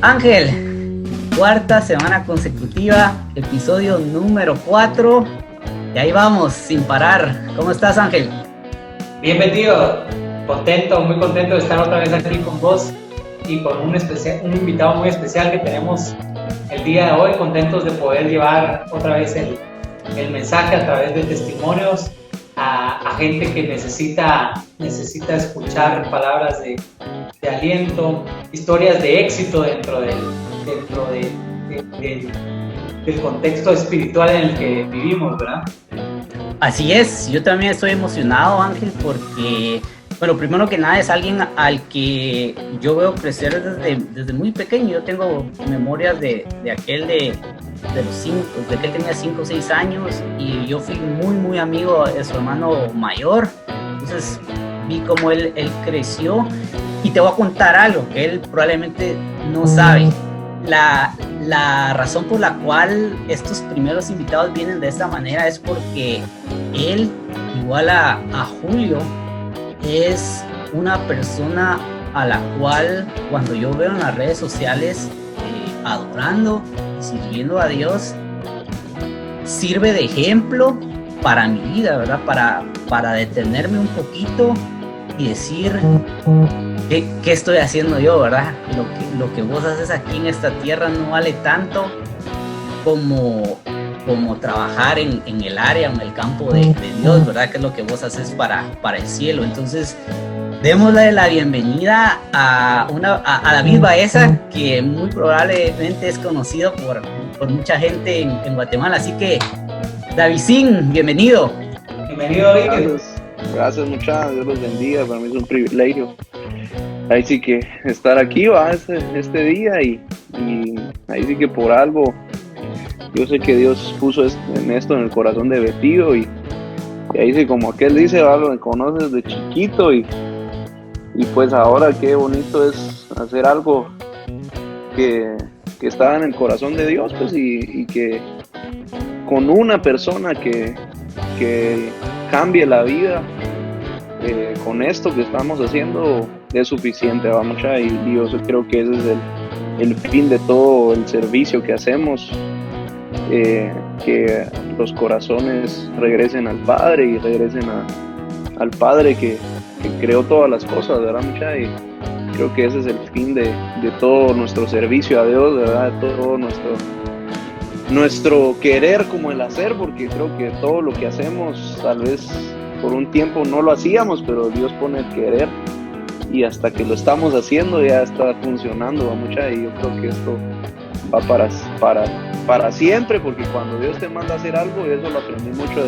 Ángel, cuarta semana consecutiva, episodio número 4. Y ahí vamos, sin parar. ¿Cómo estás, Ángel? Bienvenido, contento, muy contento de estar otra vez aquí con vos y con un invitado muy especial que tenemos el día de hoy. Contentos de poder llevar otra vez el mensaje a través de testimonios a gente que necesita escuchar palabras de aliento, historias de éxito dentro del contexto espiritual en el que vivimos, ¿verdad? Así es, yo también estoy emocionado, Ángel, porque, bueno, primero que nada es alguien al que yo veo crecer desde muy pequeño. Yo tengo memorias de aquel de los 5, de que él tenía 5 o 6 años, y yo fui muy amigo de su hermano mayor. Entonces vi cómo él creció, y te voy a contar algo que él probablemente no sabe. La razón por la cual estos primeros invitados vienen de esta manera es porque él, igual a Julio, es una persona a la cual cuando yo veo en las redes sociales adorando y sirviendo a Dios, sirve de ejemplo para mi vida, ¿verdad? Para detenerme un poquito y decir ¿qué estoy haciendo yo, verdad? Lo que vos haces aquí en esta tierra no vale tanto como trabajar en el área, en el campo de Dios, ¿verdad? Que es lo que vos haces para el cielo. Entonces, démosle la bienvenida a David Baeza, que muy probablemente es conocido por mucha gente en Guatemala. Así que, Davidín, bienvenido. Bienvenido, David. Gracias, muchachos, Dios los bendiga, para mí es un privilegio. Ahí sí que estar aquí va este día y ahí sí que por algo, yo sé que Dios puso en esto en el corazón de Betío y ahí sí como aquel dice, algo me conoces de chiquito y pues ahora qué bonito es hacer algo que estaba en el corazón de Dios, pues y que con una persona que cambie la vida con esto que estamos haciendo es suficiente, vamos, y yo creo que ese es el fin de todo el servicio que hacemos, que los corazones regresen al Padre y regresen al Padre que creó todas las cosas, ¿verdad, mucha? Y creo que ese es el fin de todo nuestro servicio a Dios, ¿verdad? De todo nuestro querer como el hacer, porque creo que todo lo que hacemos tal vez por un tiempo no lo hacíamos, pero Dios pone el querer y hasta que lo estamos haciendo ya está funcionando, mucha, y yo creo que esto va para siempre, porque cuando Dios te manda a hacer algo, y eso lo aprendí mucho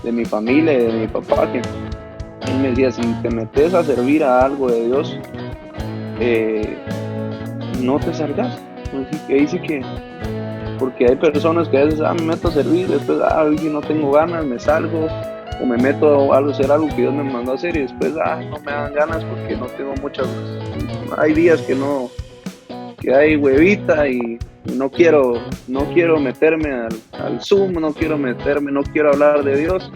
de mi familia y de mi papá, que él me decía, si te metes a servir a algo de Dios, no te salgas. Ahí sí que, porque hay personas que a veces me meto a servir, después hoy no tengo ganas, me salgo, o me meto a hacer algo que Dios me mandó a hacer y después no me dan ganas porque no tengo muchas, hay días que hay huevita y no quiero meterme al Zoom, no quiero hablar de Dios,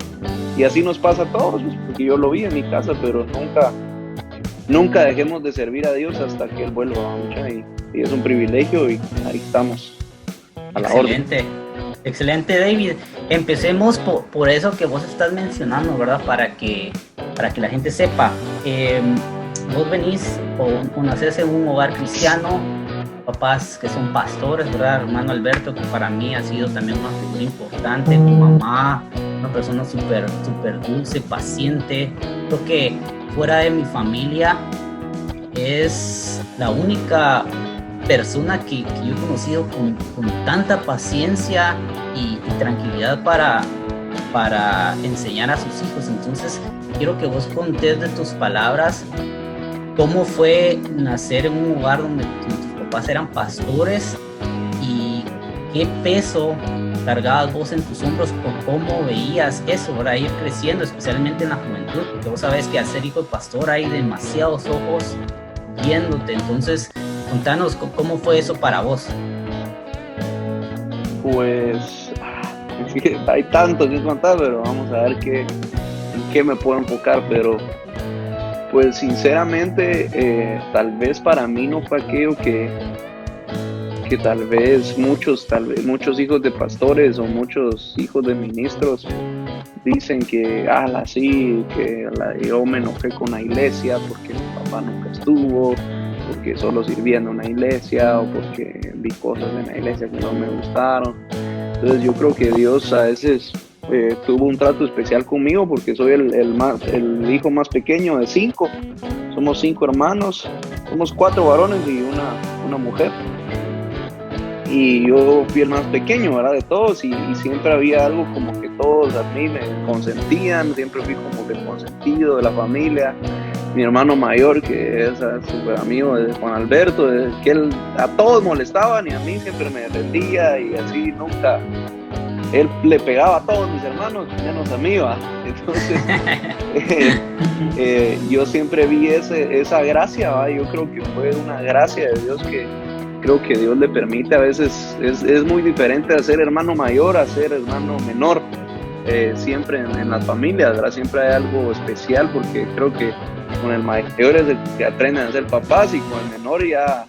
y así nos pasa a todos, pues, porque yo lo vi en mi casa, pero nunca dejemos de servir a Dios hasta que Él vuelva, y es un privilegio y ahí estamos a la orden. Excelente, David. Empecemos por eso que vos estás mencionando, ¿verdad? Para que la gente sepa. Vos venís o nacés en un hogar cristiano, papás que son pastores, ¿verdad? Hermano Alberto, que para mí ha sido también una figura importante, tu mamá, una persona súper dulce, paciente. Creo que fuera de mi familia es la única persona que yo he conocido con tanta paciencia y tranquilidad para enseñar a sus hijos. Entonces quiero que vos contés de tus palabras cómo fue nacer en un hogar donde tus papás eran pastores y qué peso cargabas vos en tus hombros o cómo veías eso, ¿verdad? Ir creciendo, especialmente en la juventud, porque vos sabés que al ser hijo de pastor hay demasiados ojos viéndote. Entonces contanos cómo fue eso para vos. Pues hay tanto que contar, pero vamos a ver en qué me puedo enfocar. Pero pues sinceramente tal vez para mí no fue aquello que que tal vez muchos hijos de pastores o muchos hijos de ministros dicen que, sí, que yo me enojé con la iglesia porque mi papá nunca estuvo, porque solo sirvía en una iglesia o porque vi cosas en la iglesia que no me gustaron. Entonces yo creo que Dios a veces tuvo un trato especial conmigo porque soy el hijo más pequeño de 5. Somos 5 hermanos, somos 4 varones y una mujer. Y yo fui el más pequeño, ¿verdad? De todos, y siempre había algo como que todos a mí me consentían, siempre fui como que el consentido de la familia. Mi hermano mayor, que es súper amigo de Juan Alberto, que él a todos molestaban y a mí siempre me defendía y así nunca. Él le pegaba a todos mis hermanos, menos a mí, ¿va? Entonces, yo siempre vi esa gracia, ¿va? Yo creo que fue una gracia de Dios que creo que Dios le permite. A veces es muy diferente a ser hermano mayor a ser hermano menor. Siempre en las familias, ¿verdad? Siempre hay algo especial porque creo que con el mayor es el que aprenden a ser papás y con el menor ya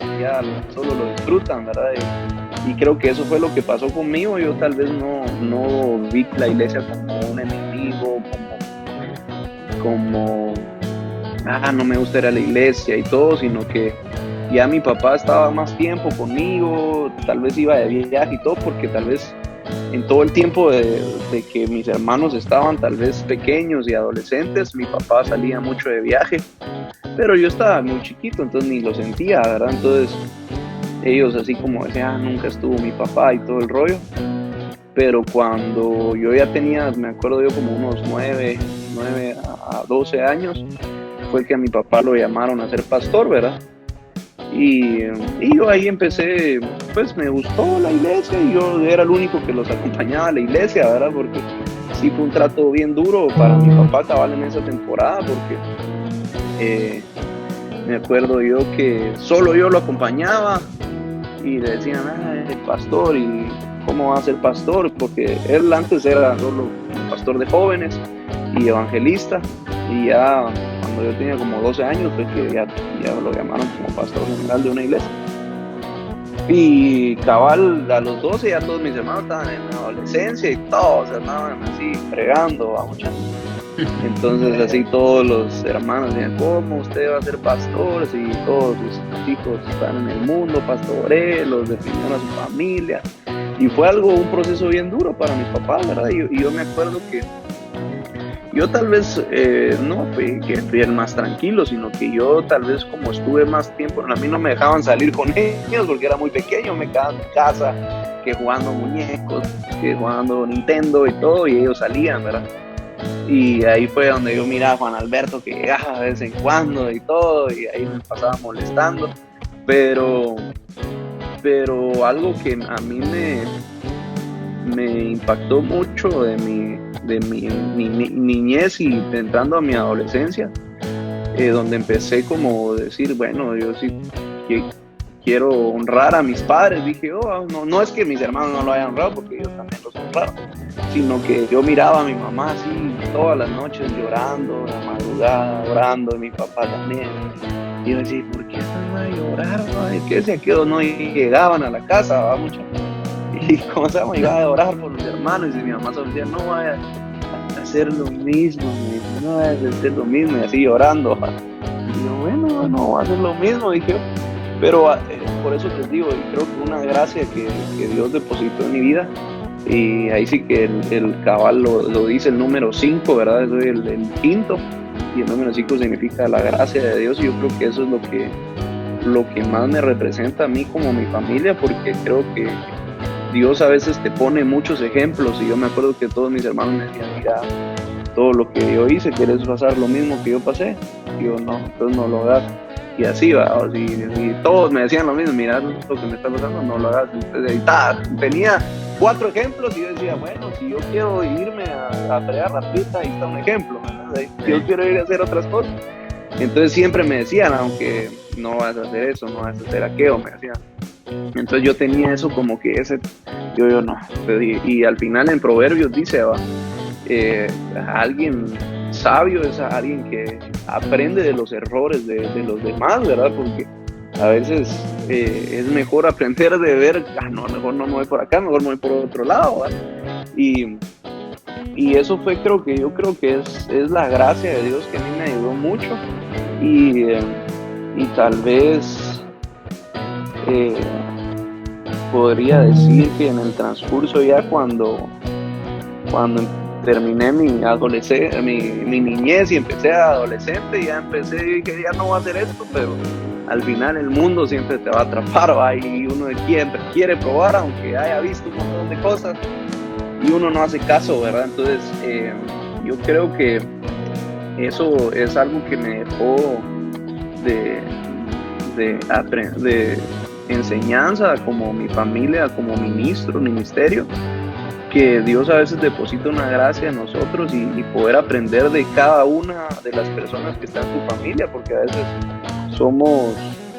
solo lo disfrutan, ¿verdad? Y creo que eso fue lo que pasó conmigo. Yo tal vez no vi la iglesia como un enemigo, como no me gusta ir a la iglesia y todo, sino que ya mi papá estaba más tiempo conmigo, tal vez iba de viaje y todo, porque tal vez en todo el tiempo de que mis hermanos estaban tal vez pequeños y adolescentes, mi papá salía mucho de viaje, pero yo estaba muy chiquito, entonces ni lo sentía, ¿verdad? Entonces ellos así como decían, nunca estuvo mi papá y todo el rollo. Pero cuando yo ya tenía, me acuerdo yo, como unos 9 a 12 años, fue que a mi papá lo llamaron a ser pastor, ¿verdad? Y yo ahí empecé, pues me gustó la iglesia y yo era el único que los acompañaba a la iglesia, ¿verdad? Porque sí fue un trato bien duro para mi papá cabal en esa temporada, porque me acuerdo yo que solo yo lo acompañaba y le decían, el pastor, y cómo va a ser pastor, porque él antes era solo un pastor de jóvenes y evangelista, y ya cuando yo tenía como 12 años fue que ya lo llamaron como pastor general de una iglesia. Y cabal, a los 12 ya todos mis hermanos estaban en la adolescencia y todos estaban así fregando a muchachos. Entonces así todos los hermanos decían, ¿cómo usted va a ser pastor si todos sus hijos están en el mundo? Pastoré, los defendieron a su familia. Y fue un proceso bien duro para mis papás, ¿verdad? Y yo me acuerdo que yo tal vez no fui que fui el más tranquilo, sino que yo tal vez como estuve más tiempo, a mí no me dejaban salir con ellos porque era muy pequeño, me quedaba en casa, que jugando muñecos, que jugando Nintendo y todo, y ellos salían, ¿verdad? Y ahí fue donde yo miraba a Juan Alberto que llegaba de vez en cuando y todo, y ahí me pasaba molestando, pero algo que a mí me impactó mucho de mi niñez y entrando a mi adolescencia, donde empecé como decir, bueno, yo sí quiero honrar a mis padres. Dije, no es que mis hermanos no lo hayan honrado, porque ellos también los honraron, sino que yo miraba a mi mamá así todas las noches llorando, la madrugada orando, y mi papá también. Y yo decía, ¿por qué están a llorar? ¿Qué se quedó? No, y llegaban a la casa, ¿va? Mucho. Y como se llama, iba a orar por los hermanos, y mi mamá solo decía, no vaya a hacer lo mismo, no vaya a hacer lo mismo, y así llorando. Y yo, bueno, no voy a hacer lo mismo, dije yo. Pero por eso les digo, y creo que una gracia que Dios depositó en mi vida, y ahí sí que el cabal lo dice el número 5, ¿verdad? Soy el quinto, y el número 5 significa la gracia de Dios, y yo creo que eso es lo que más me representa a mí como mi familia, porque creo que Dios a veces te pone muchos ejemplos, y yo me acuerdo que todos mis hermanos me decían, mira, todo lo que yo hice, ¿quieres pasar lo mismo que yo pasé? Y yo, no, entonces no lo hagas. Y así va, y todos me decían lo mismo, mira, lo que me está pasando, no lo hagas. Entonces, tenía 4 ejemplos, y yo decía, bueno, si yo quiero irme a fregar la pista, ahí está un ejemplo, ¿verdad? Si yo quiero ir a hacer otras cosas. Entonces siempre me decían, aunque no vas a hacer eso, no vas a hacer aquello, me decían. Entonces yo tenía eso como que yo no. Y al final en Proverbios dice, alguien sabio es alguien que aprende de los errores de los demás, ¿verdad? Porque a veces es mejor aprender de ver, no, mejor no me voy por acá, mejor me voy por otro lado, ¿verdad? Y eso fue, yo creo que es la gracia de Dios que a mí me ayudó mucho, y tal vez podría decir que en el transcurso ya cuando terminé mi niñez y empecé a adolescente, ya que ya no voy a hacer esto, pero al final el mundo siempre te va a atrapar, ¿va? Y uno quiere probar, aunque haya visto un montón de cosas, y uno no hace caso, ¿verdad? Entonces yo creo que eso es algo que me dejó de enseñanza como mi familia, como ministerio, que Dios a veces deposita una gracia en nosotros y poder aprender de cada una de las personas que están en tu familia, porque a veces somos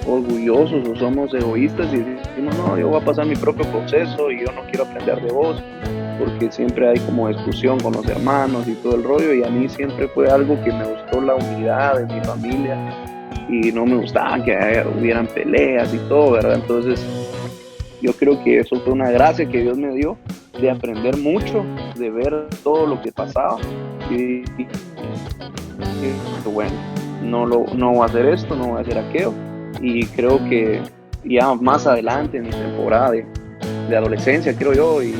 orgullosos o somos egoístas y decimos, no, yo voy a pasar mi propio proceso y yo no quiero aprender de vos, porque siempre hay como discusión con los hermanos y todo el rollo, y a mí siempre fue algo que me gustó, la unidad de mi familia, y no me gustaba que hubieran peleas y todo, ¿verdad? Entonces yo creo que eso fue una gracia que Dios me dio, de aprender mucho, de ver todo lo que pasaba, y bueno, no voy a hacer esto, no voy a hacer aquello. Y creo que ya más adelante en mi temporada de adolescencia, creo yo, y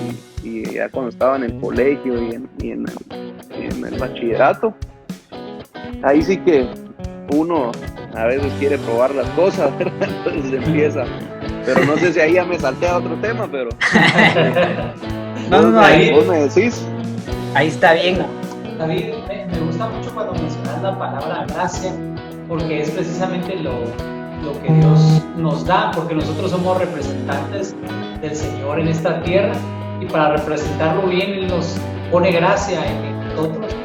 ya cuando estaba en el colegio y en el bachillerato, ahí sí que uno a veces quiere probar las cosas, ¿verdad? Entonces empieza, pero no sé si ahí ya me salté a otro tema, pero no, vos me decís. Ahí está bien. David, me gusta mucho cuando mencionas la palabra gracia, porque es precisamente lo que Dios nos da, porque nosotros somos representantes del Señor en esta tierra, y para representarlo bien Él nos pone gracia en nosotros,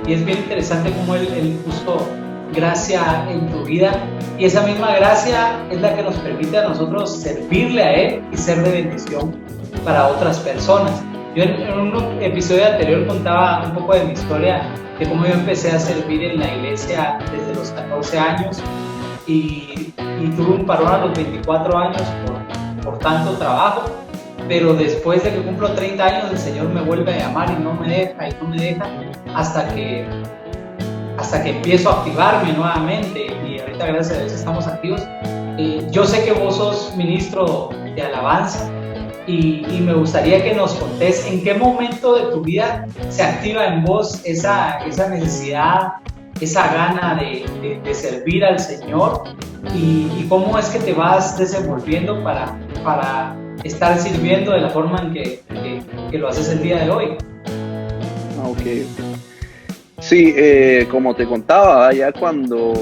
y es bien interesante cómo Él puso gracia en tu vida, y esa misma gracia es la que nos permite a nosotros servirle a Él y ser de bendición para otras personas. Yo en un episodio anterior contaba un poco de mi historia, de cómo yo empecé a servir en la iglesia desde los 14 años, y tuve un parón a los 24 años por tanto trabajo, pero después de que cumplo 30 años el Señor me vuelve a llamar y no me deja hasta que empiezo a activarme nuevamente, y ahorita gracias a Dios estamos activos. Yo sé que vos sos ministro de alabanza, y me gustaría que nos contés en qué momento de tu vida se activa en vos esa necesidad, esa gana de servir al Señor, y cómo es que te vas desenvolviendo para estar sirviendo de la forma en que lo haces el día de hoy. Ok. Sí, como te contaba, ya cuando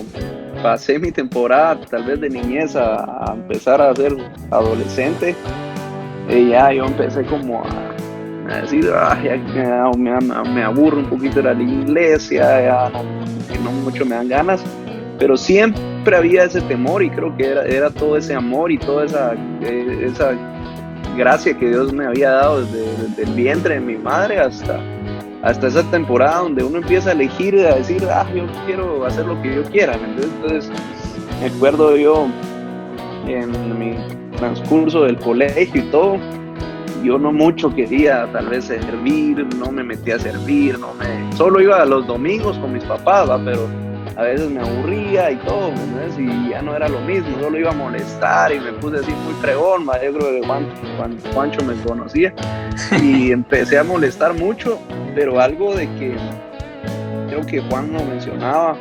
pasé mi temporada tal vez de niñez a empezar a ser adolescente, ya yo empecé como a decir, ya me aburro un poquito de la iglesia, ya no mucho me dan ganas, pero siempre había ese temor, y creo que era todo ese amor y toda esa gracia que Dios me había dado desde el vientre de mi madre hasta esa temporada donde uno empieza a elegir, a decir, yo quiero hacer lo que yo quiera. Entonces me acuerdo yo en mi transcurso del colegio y todo, yo no mucho quería tal vez servir, no me metí a servir, solo iba los domingos con mis papás, pero a veces me aburría y todo, ¿entendés? Y ya no era lo mismo, solo iba a molestar y me puse así muy fregón, yo creo que cuando Juancho me conocía, y empecé a molestar mucho, pero algo de que creo que Juan lo mencionaba,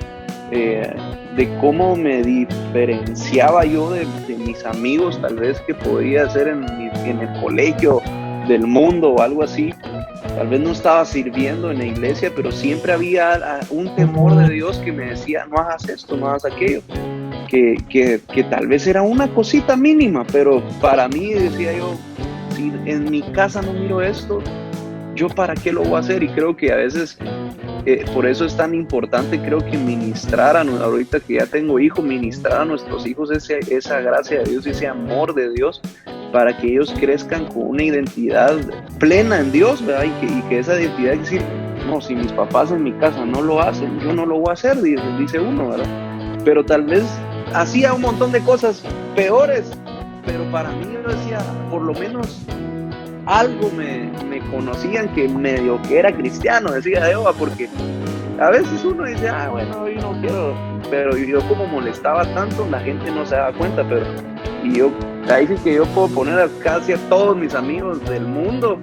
de cómo me diferenciaba yo de mis amigos, tal vez que podía ser en el colegio del mundo o algo así. Tal vez no estaba sirviendo en la iglesia, pero siempre había un temor de Dios que me decía, no hagas esto, no hagas aquello, que tal vez era una cosita mínima, pero para mí, decía yo, si en mi casa no miro esto, ¿yo para qué lo voy a hacer? Y creo que a veces, por eso es tan importante, creo que ministrar ahorita que ya tengo hijos, ministrar a nuestros hijos esa gracia de Dios, ese amor de Dios, para que ellos crezcan con una identidad plena en Dios, ¿verdad? Y que esa identidad es decir, no, si mis papás en mi casa no lo hacen, yo no lo voy a hacer, dice uno, ¿verdad? Pero tal vez hacía un montón de cosas peores, pero para mí yo decía, por lo menos algo me conocían que medio que era cristiano, decía yo, porque a veces uno dice, bueno, yo no quiero, pero yo como molestaba tanto, la gente no se daba cuenta, pero y yo, ahí sí que yo puedo poner a casi a todos mis amigos del mundo,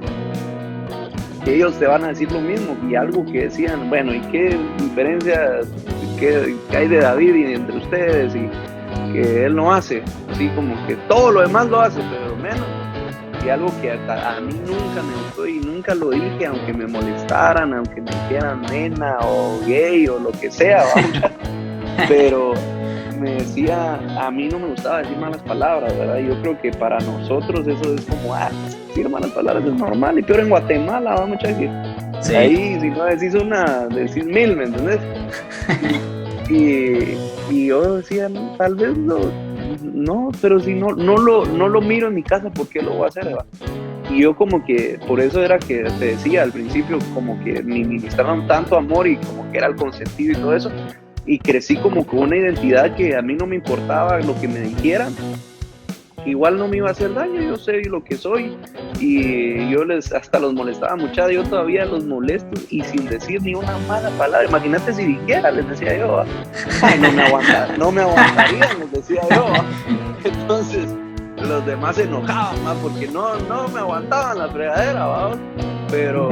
que ellos te van a decir lo mismo, y algo que decían, bueno, ¿y qué diferencia que hay de David y entre ustedes? Y que él no hace, así como que todo lo demás lo hace, pero menos. Y algo que a mí nunca me gustó y nunca lo dije, aunque me molestaran, aunque me dijeran nena o gay o lo que sea, pero me decía, a mí no me gustaba decir malas palabras, ¿verdad? Yo creo que para nosotros eso es como, decir malas palabras es normal, y peor en Guatemala, ¿va, muchachos? Sí. Ahí, si no decís una, decís mil, ¿me entendés? y yo decía, no, tal vez no, pero si no lo miro en mi casa, ¿por qué lo voy a hacer, ¿verdad? Y yo como que, por eso era que te decía al principio, como que me ministraron tanto amor y como que era el consentido y todo eso, y crecí como con una identidad que a mí no me importaba lo que me dijeran, igual no me iba a hacer daño, yo sé lo que soy, y yo hasta los molestaba mucho, yo todavía los molesto y sin decir ni una mala palabra. Imagínate si dijera, les decía yo, no me aguantarían, les decía yo. Entonces los demás se enojaban más porque no me aguantaban la fregadera, ¿va? Pero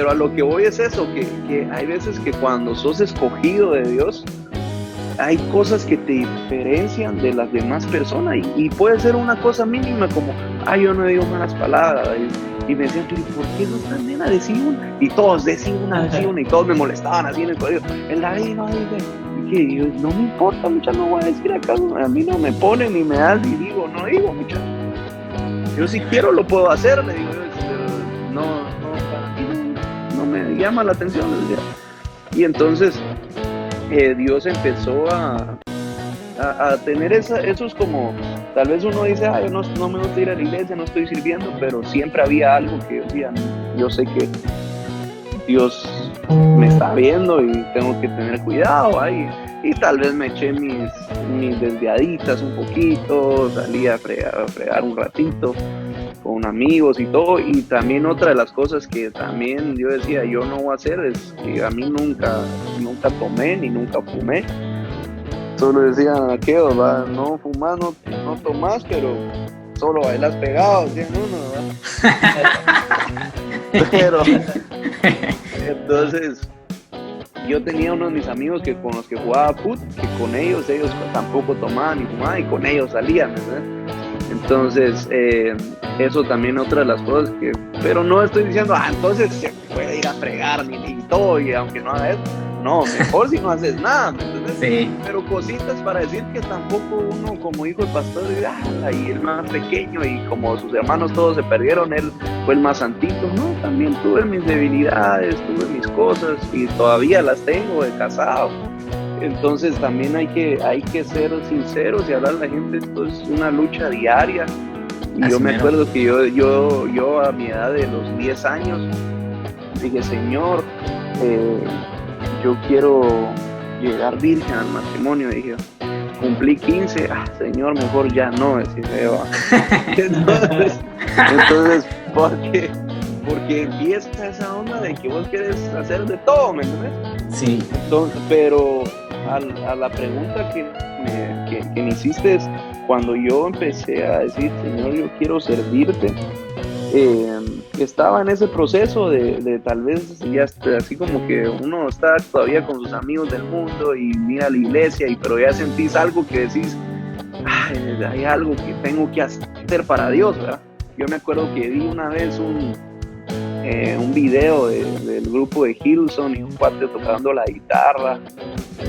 a lo que voy es eso, que hay veces que cuando sos escogido de Dios, hay cosas que te diferencian de las demás personas, y puede ser una cosa mínima como, yo no digo malas palabras, y me decían, ¿por qué no están, nena? Decí una, y todos decían una, y todos me molestaban así en el colegio, el David no dice, y que yo, no me importa, muchachos, no voy a decir acá, a mí no me ponen ni me dan, y digo, no digo, muchachos, yo si quiero lo puedo hacer, le digo yo, pero no, para mí no me llama la atención, les decía. Y entonces Dios empezó a tener esos como, tal vez uno dice, yo no me gusta ir a la iglesia, no estoy sirviendo, pero siempre había algo que yo decía, yo sé que Dios me está viendo y tengo que tener cuidado, y tal vez me eché mis desviaditas un poquito, salí a fregar un ratito con amigos y todo. Y también otra de las cosas que también yo decía, yo no voy a hacer, es que a mí nunca tomé ni nunca fumé. Solo decían aquellos, no fumas, no tomás, pero solo bailas pegado, decían uno, ¿verdad? Pero entonces yo tenía uno de mis amigos con los que jugaba fútbol, que con ellos tampoco tomaban ni fumaban, y con ellos salían, ¿verdad? Entonces eso también otra de las cosas que, pero no estoy diciendo, entonces se puede ir a fregar ni todo, y aunque no haga eso, no, mejor si no haces nada, ¿me entiendes? Sí. Pero cositas para decir que tampoco uno como hijo de pastor, y el más pequeño, y como sus hermanos todos se perdieron, él fue el más santito. No, también tuve mis debilidades, tuve mis cosas, y todavía las tengo de casado. Entonces también hay que ser sinceros y hablar a la gente. Esto es una lucha diaria. Y yo me acuerdo que yo a mi edad de los 10 años dije, Señor, yo quiero llegar virgen al matrimonio. Dije, cumplí 15, Señor, mejor ya no, decía yo. Entonces porque empieza esa onda de que vos quieres hacer de todo, ¿me entiendes? Sí. Entonces, pero a la pregunta que me hiciste es, cuando yo empecé a decir, Señor, yo quiero servirte, estaba en ese proceso de tal vez ya así como que uno está todavía con sus amigos del mundo y mira a la iglesia, pero ya sentís algo que decís, hay algo que tengo que hacer para Dios, ¿verdad? Yo me acuerdo que vi una vez un video del grupo de Hillsong, y un cuate tocando la guitarra,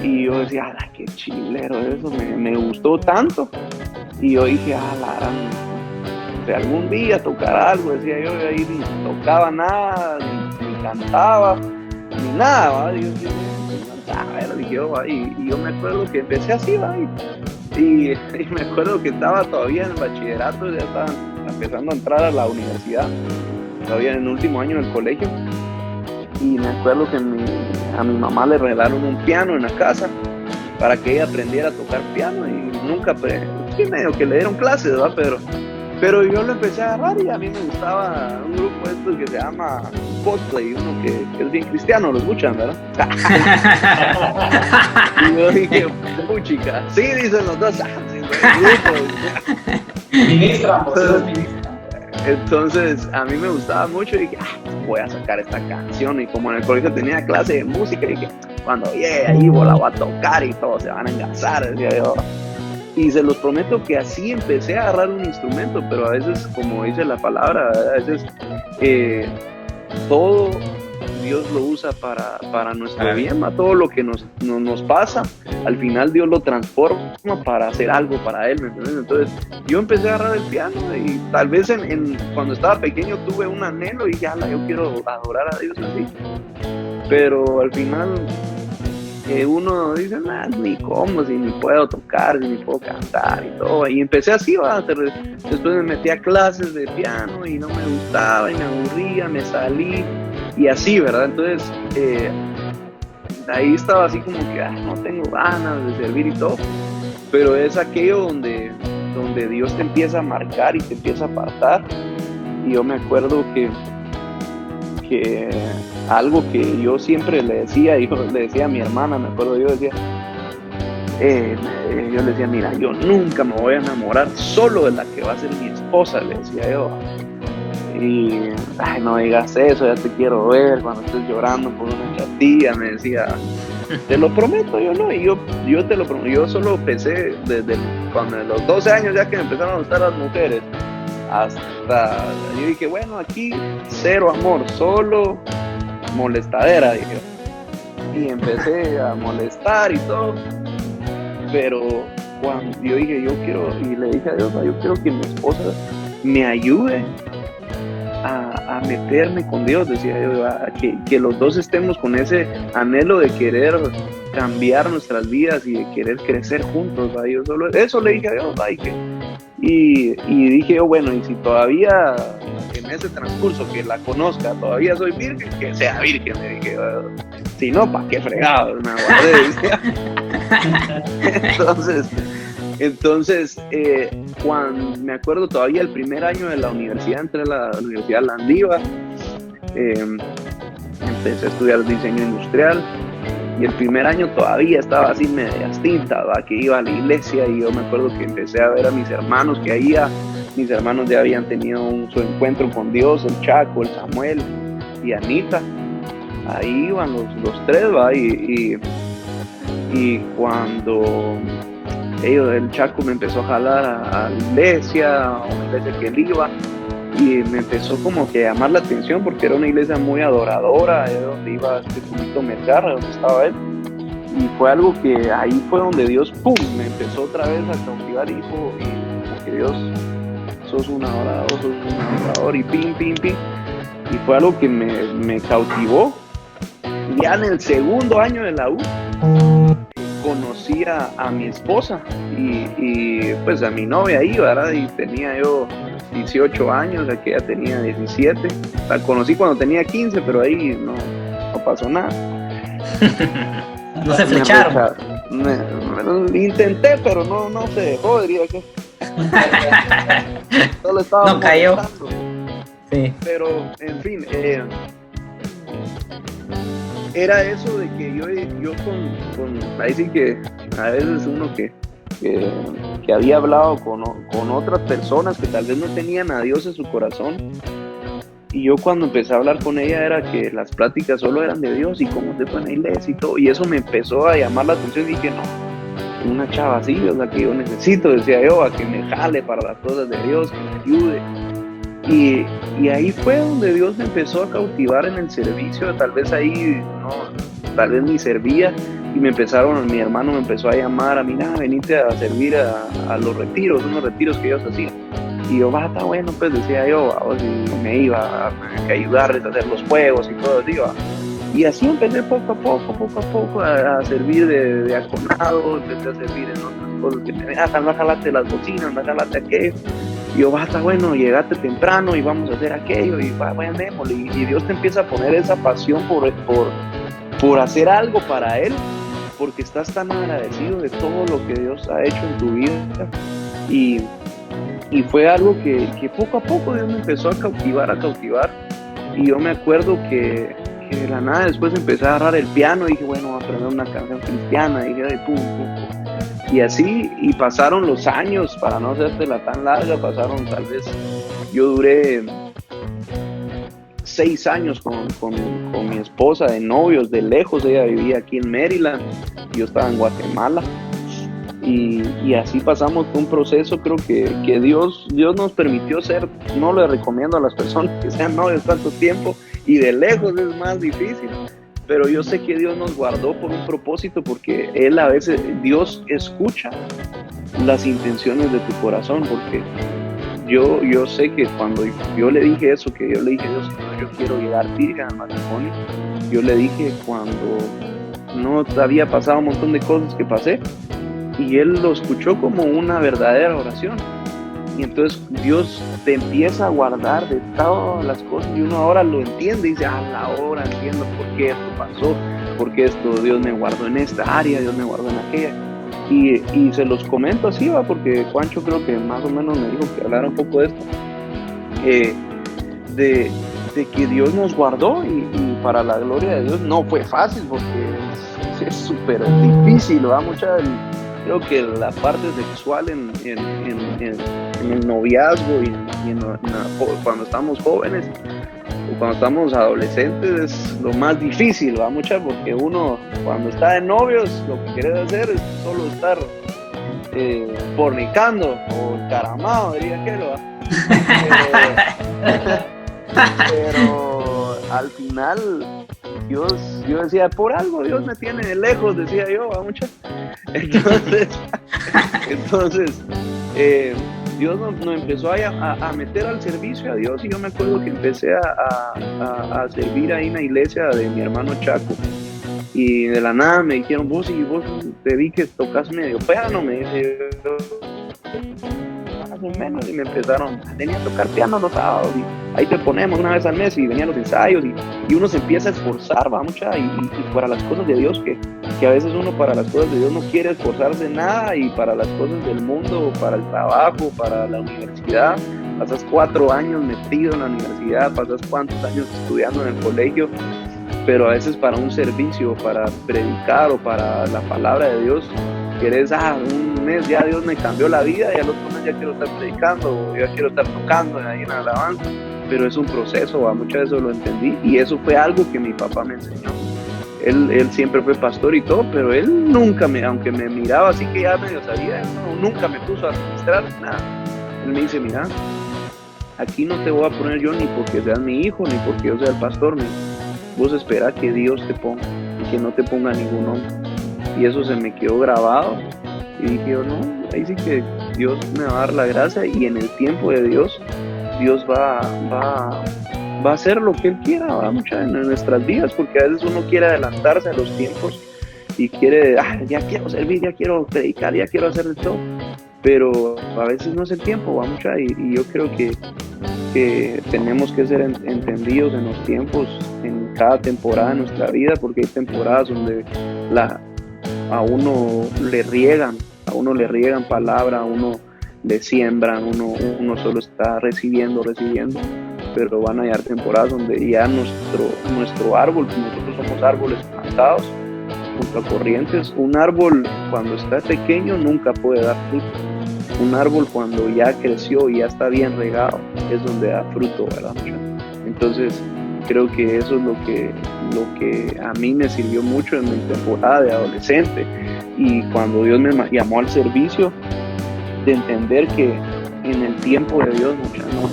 y yo decía, qué chilero eso, me gustó tanto, y yo dije, algún día tocar algo, decía yo, y ahí ni tocaba nada, ni cantaba, ni nada, ¿va? Y yo me acuerdo que empecé así, ¿va? Y me acuerdo que estaba todavía en el bachillerato, ya estaba empezando a entrar a la universidad, todavía en el último año del colegio, y me acuerdo que a mi mamá le regalaron un piano en la casa para que ella aprendiera a tocar piano, y nunca que medio que le dieron clases, ¿verdad? Pero yo lo empecé a agarrar y a mí me gustaba un grupo estos que se llama Coldplay, uno que es bien cristiano, lo escuchan, ¿verdad? Y yo dije, puchica, sí, dicen los dos, sí, Ministra, entonces a mí me gustaba mucho y dije, voy a sacar esta canción. Y como en el colegio tenía clase de música, dije, cuando llegue ahí la voy a tocar y todos se van a engasar, decía yo. Y se los prometo que así empecé a agarrar un instrumento, pero a veces, como dice la palabra, a veces todo Dios lo usa para nuestro bien, a todo lo que nos pasa, al final Dios lo transforma para hacer algo para Él, ¿me entiendes? Entonces yo empecé a agarrar el piano y tal vez cuando estaba pequeño tuve un anhelo y ya, yo quiero adorar a Dios así, pero al final uno dice, ni cómo, si ni puedo tocar, si ni puedo cantar y todo, y empecé así, después me metí a clases de piano y no me gustaba y me aburría, me salí y así, ¿verdad? Entonces ahí estaba así como que no tengo ganas de servir y todo, pero es aquello donde Dios te empieza a marcar y te empieza a apartar. Y yo me acuerdo que algo que yo siempre le decía a mi hermana, me acuerdo, yo le decía, mira, yo nunca me voy a enamorar solo de la que va a ser mi esposa, le decía yo. Y, no digas eso, ya te quiero ver cuando estés llorando por una chatilla, me decía. Te lo prometo, yo no, y yo te lo prometo, yo solo empecé desde cuando los 12 años ya que me empezaron a gustar las mujeres, hasta, yo dije, bueno, aquí cero amor, solo molestadera, dije, y empecé a molestar y todo, pero cuando yo dije, yo quiero, y le dije a Dios, yo quiero que mi esposa me ayude a meterme con Dios, decía yo, que los dos estemos con ese anhelo de querer cambiar nuestras vidas y de querer crecer juntos, ¿va? Yo solo eso le dije a Dios, ¿va? Y dije yo, bueno, y si todavía en ese transcurso que la conozca todavía soy virgen, que sea virgen, le dije, si no, ¿para qué fregados? Me aguardé. Entonces cuando me acuerdo todavía el primer año de la universidad, entré a la Universidad Landiva, empecé a estudiar diseño industrial y el primer año todavía estaba así medias tintas, ¿va? Que iba a la iglesia y yo me acuerdo que empecé a ver a mis hermanos, que ahí mis hermanos ya habían tenido su encuentro con Dios, el Chaco, el Samuel y Anita, ahí iban los tres, ¿va? Y cuando el Chaco me empezó a jalar a la iglesia, a una iglesia que él iba, y me empezó como que a llamar la atención porque era una iglesia muy adoradora, donde iba este Julito Melgar, donde estaba él, y fue algo que ahí fue donde Dios, ¡pum!, me empezó otra vez a cautivar, y como que Dios, sos un adorador, y pim, y fue algo que me cautivó. Ya en el segundo año de la U, conocí a mi esposa y pues a mi novia ahí, ¿verdad? Y tenía yo 18 años, aquella tenía 17. La conocí cuando tenía 15, pero ahí no pasó nada. No se flecharon. Intenté, pero no se dejó, diría que. Solo estaba no cayó. Sí. Pero, en fin, era eso de que yo con ahí sí que a veces uno que había hablado con otras personas que tal vez no tenían a Dios en su corazón, y yo cuando empecé a hablar con ella era que las pláticas solo eran de Dios y cómo te fue en la iglesia y todo, y eso me empezó a llamar la atención y dije, no, una chava así es la que yo necesito, decía yo, a que me jale para las cosas de Dios, que me ayude. Y ahí fue donde Dios me empezó a cautivar en el servicio, tal vez ahí, tal vez ni servía, y mi hermano me empezó a llamar a mí, venite a servir a los retiros, unos retiros que ellos hacían. Y yo, está bueno, pues decía yo, y me iba a ayudarles a hacer los juegos y todo, digo. Y así empecé poco a poco a servir de diaconado, empecé a servir en otras cosas que me dejan, jalate las bocinas, jalate aquello. Y yo, está bueno, llegate temprano y vamos a hacer aquello, y vayan, démosle. Y Dios te empieza a poner esa pasión por hacer algo para Él, porque estás tan agradecido de todo lo que Dios ha hecho en tu vida, Y, y fue algo que poco a poco Dios me empezó a cautivar. Y yo me acuerdo que de la nada después empecé a agarrar el piano y dije, bueno, voy a aprender una canción cristiana. Y dije, de pum, pum, pum. Y así, y pasaron los años, para no hacértela tan larga, pasaron tal vez, yo duré 6 años con mi esposa de novios, de lejos. Ella vivía aquí en Maryland, yo estaba en Guatemala. Y así pasamos un proceso. Creo que Dios nos permitió ser. No le recomiendo a las personas que sean novios tanto tiempo, y de lejos es más difícil, pero yo sé que Dios nos guardó por un propósito, porque Él a veces, Dios escucha las intenciones de tu corazón, porque yo sé que cuando yo le dije eso, que yo le dije, Dios, yo quiero llegar virgen al matrimonio, yo le dije cuando no había pasado un montón de cosas que pasé, y Él lo escuchó como una verdadera oración. Y entonces Dios te empieza a guardar de todas las cosas, y uno ahora lo entiende y dice, ahora entiendo por qué esto pasó, por qué esto, Dios me guardó en esta área, Dios me guardó en aquella. Y se los comento así, porque Juancho creo que más o menos me dijo que hablara un poco de esto, de que Dios nos guardó, y para la gloria de Dios no fue fácil, porque es súper difícil, creo que la parte sexual en el noviazgo y cuando estamos jóvenes o cuando estamos adolescentes es lo más difícil, porque uno cuando está de novios lo que quiere hacer es solo estar fornicando o encaramado, diría que pero al final yo decía, por algo Dios me tiene de lejos, decía yo, entonces Dios nos empezó a meter al servicio a Dios, y yo me acuerdo que empecé a servir ahí en la iglesia de mi hermano Chaco, y de la nada me dijeron, vos te vi que tocas medio piano, me dice, más o menos, y me empezaron a tocar piano los sábados, y ahí te ponemos una vez al mes, y venían los ensayos, y uno se empieza a esforzar, y para las cosas de Dios, que a veces uno para las cosas de Dios no quiere esforzarse nada, y para las cosas del mundo, para el trabajo, para la universidad, pasas 4 años metido en la universidad, pasas cuántos años estudiando en el colegio, pero a veces para un servicio, para predicar o para la palabra de Dios, querés, un mes ya Dios me cambió la vida, y al otro mes ya quiero estar predicando, o ya quiero estar tocando ahí en alabanza, pero es un proceso, muchas veces lo entendí, y eso fue algo que mi papá me enseñó. Él siempre fue pastor y todo, pero él nunca aunque me miraba así que ya medio sabía, nunca me puso a administrar nada. Él me dice, mira, aquí no te voy a poner yo ni porque seas mi hijo, ni porque yo sea el pastor, vos espera que Dios te ponga, y que no te ponga ningún hombre. Y eso se me quedó grabado, y dije yo, no, ahí sí que Dios me va a dar la gracia, y en el tiempo de Dios va a hacer lo que Él quiera, en nuestras vidas, porque a veces uno quiere adelantarse a los tiempos y quiere, ya quiero servir, ya quiero predicar, ya quiero hacer de todo, pero a veces no es el tiempo, y yo creo que tenemos que ser entendidos en los tiempos, en cada temporada de nuestra vida, porque hay temporadas donde a uno le riegan palabra, a uno le siembran, uno solo está recibiendo, pero van a llegar temporadas donde ya nuestro árbol, nosotros somos árboles plantados junto a corrientes. Un árbol cuando está pequeño nunca puede dar fruto. Un árbol cuando ya creció y ya está bien regado es donde da fruto, ¿verdad? Entonces creo que eso es lo que a mí me sirvió mucho en mi temporada de adolescente, y cuando Dios me llamó al servicio, de entender que en el tiempo de Dios,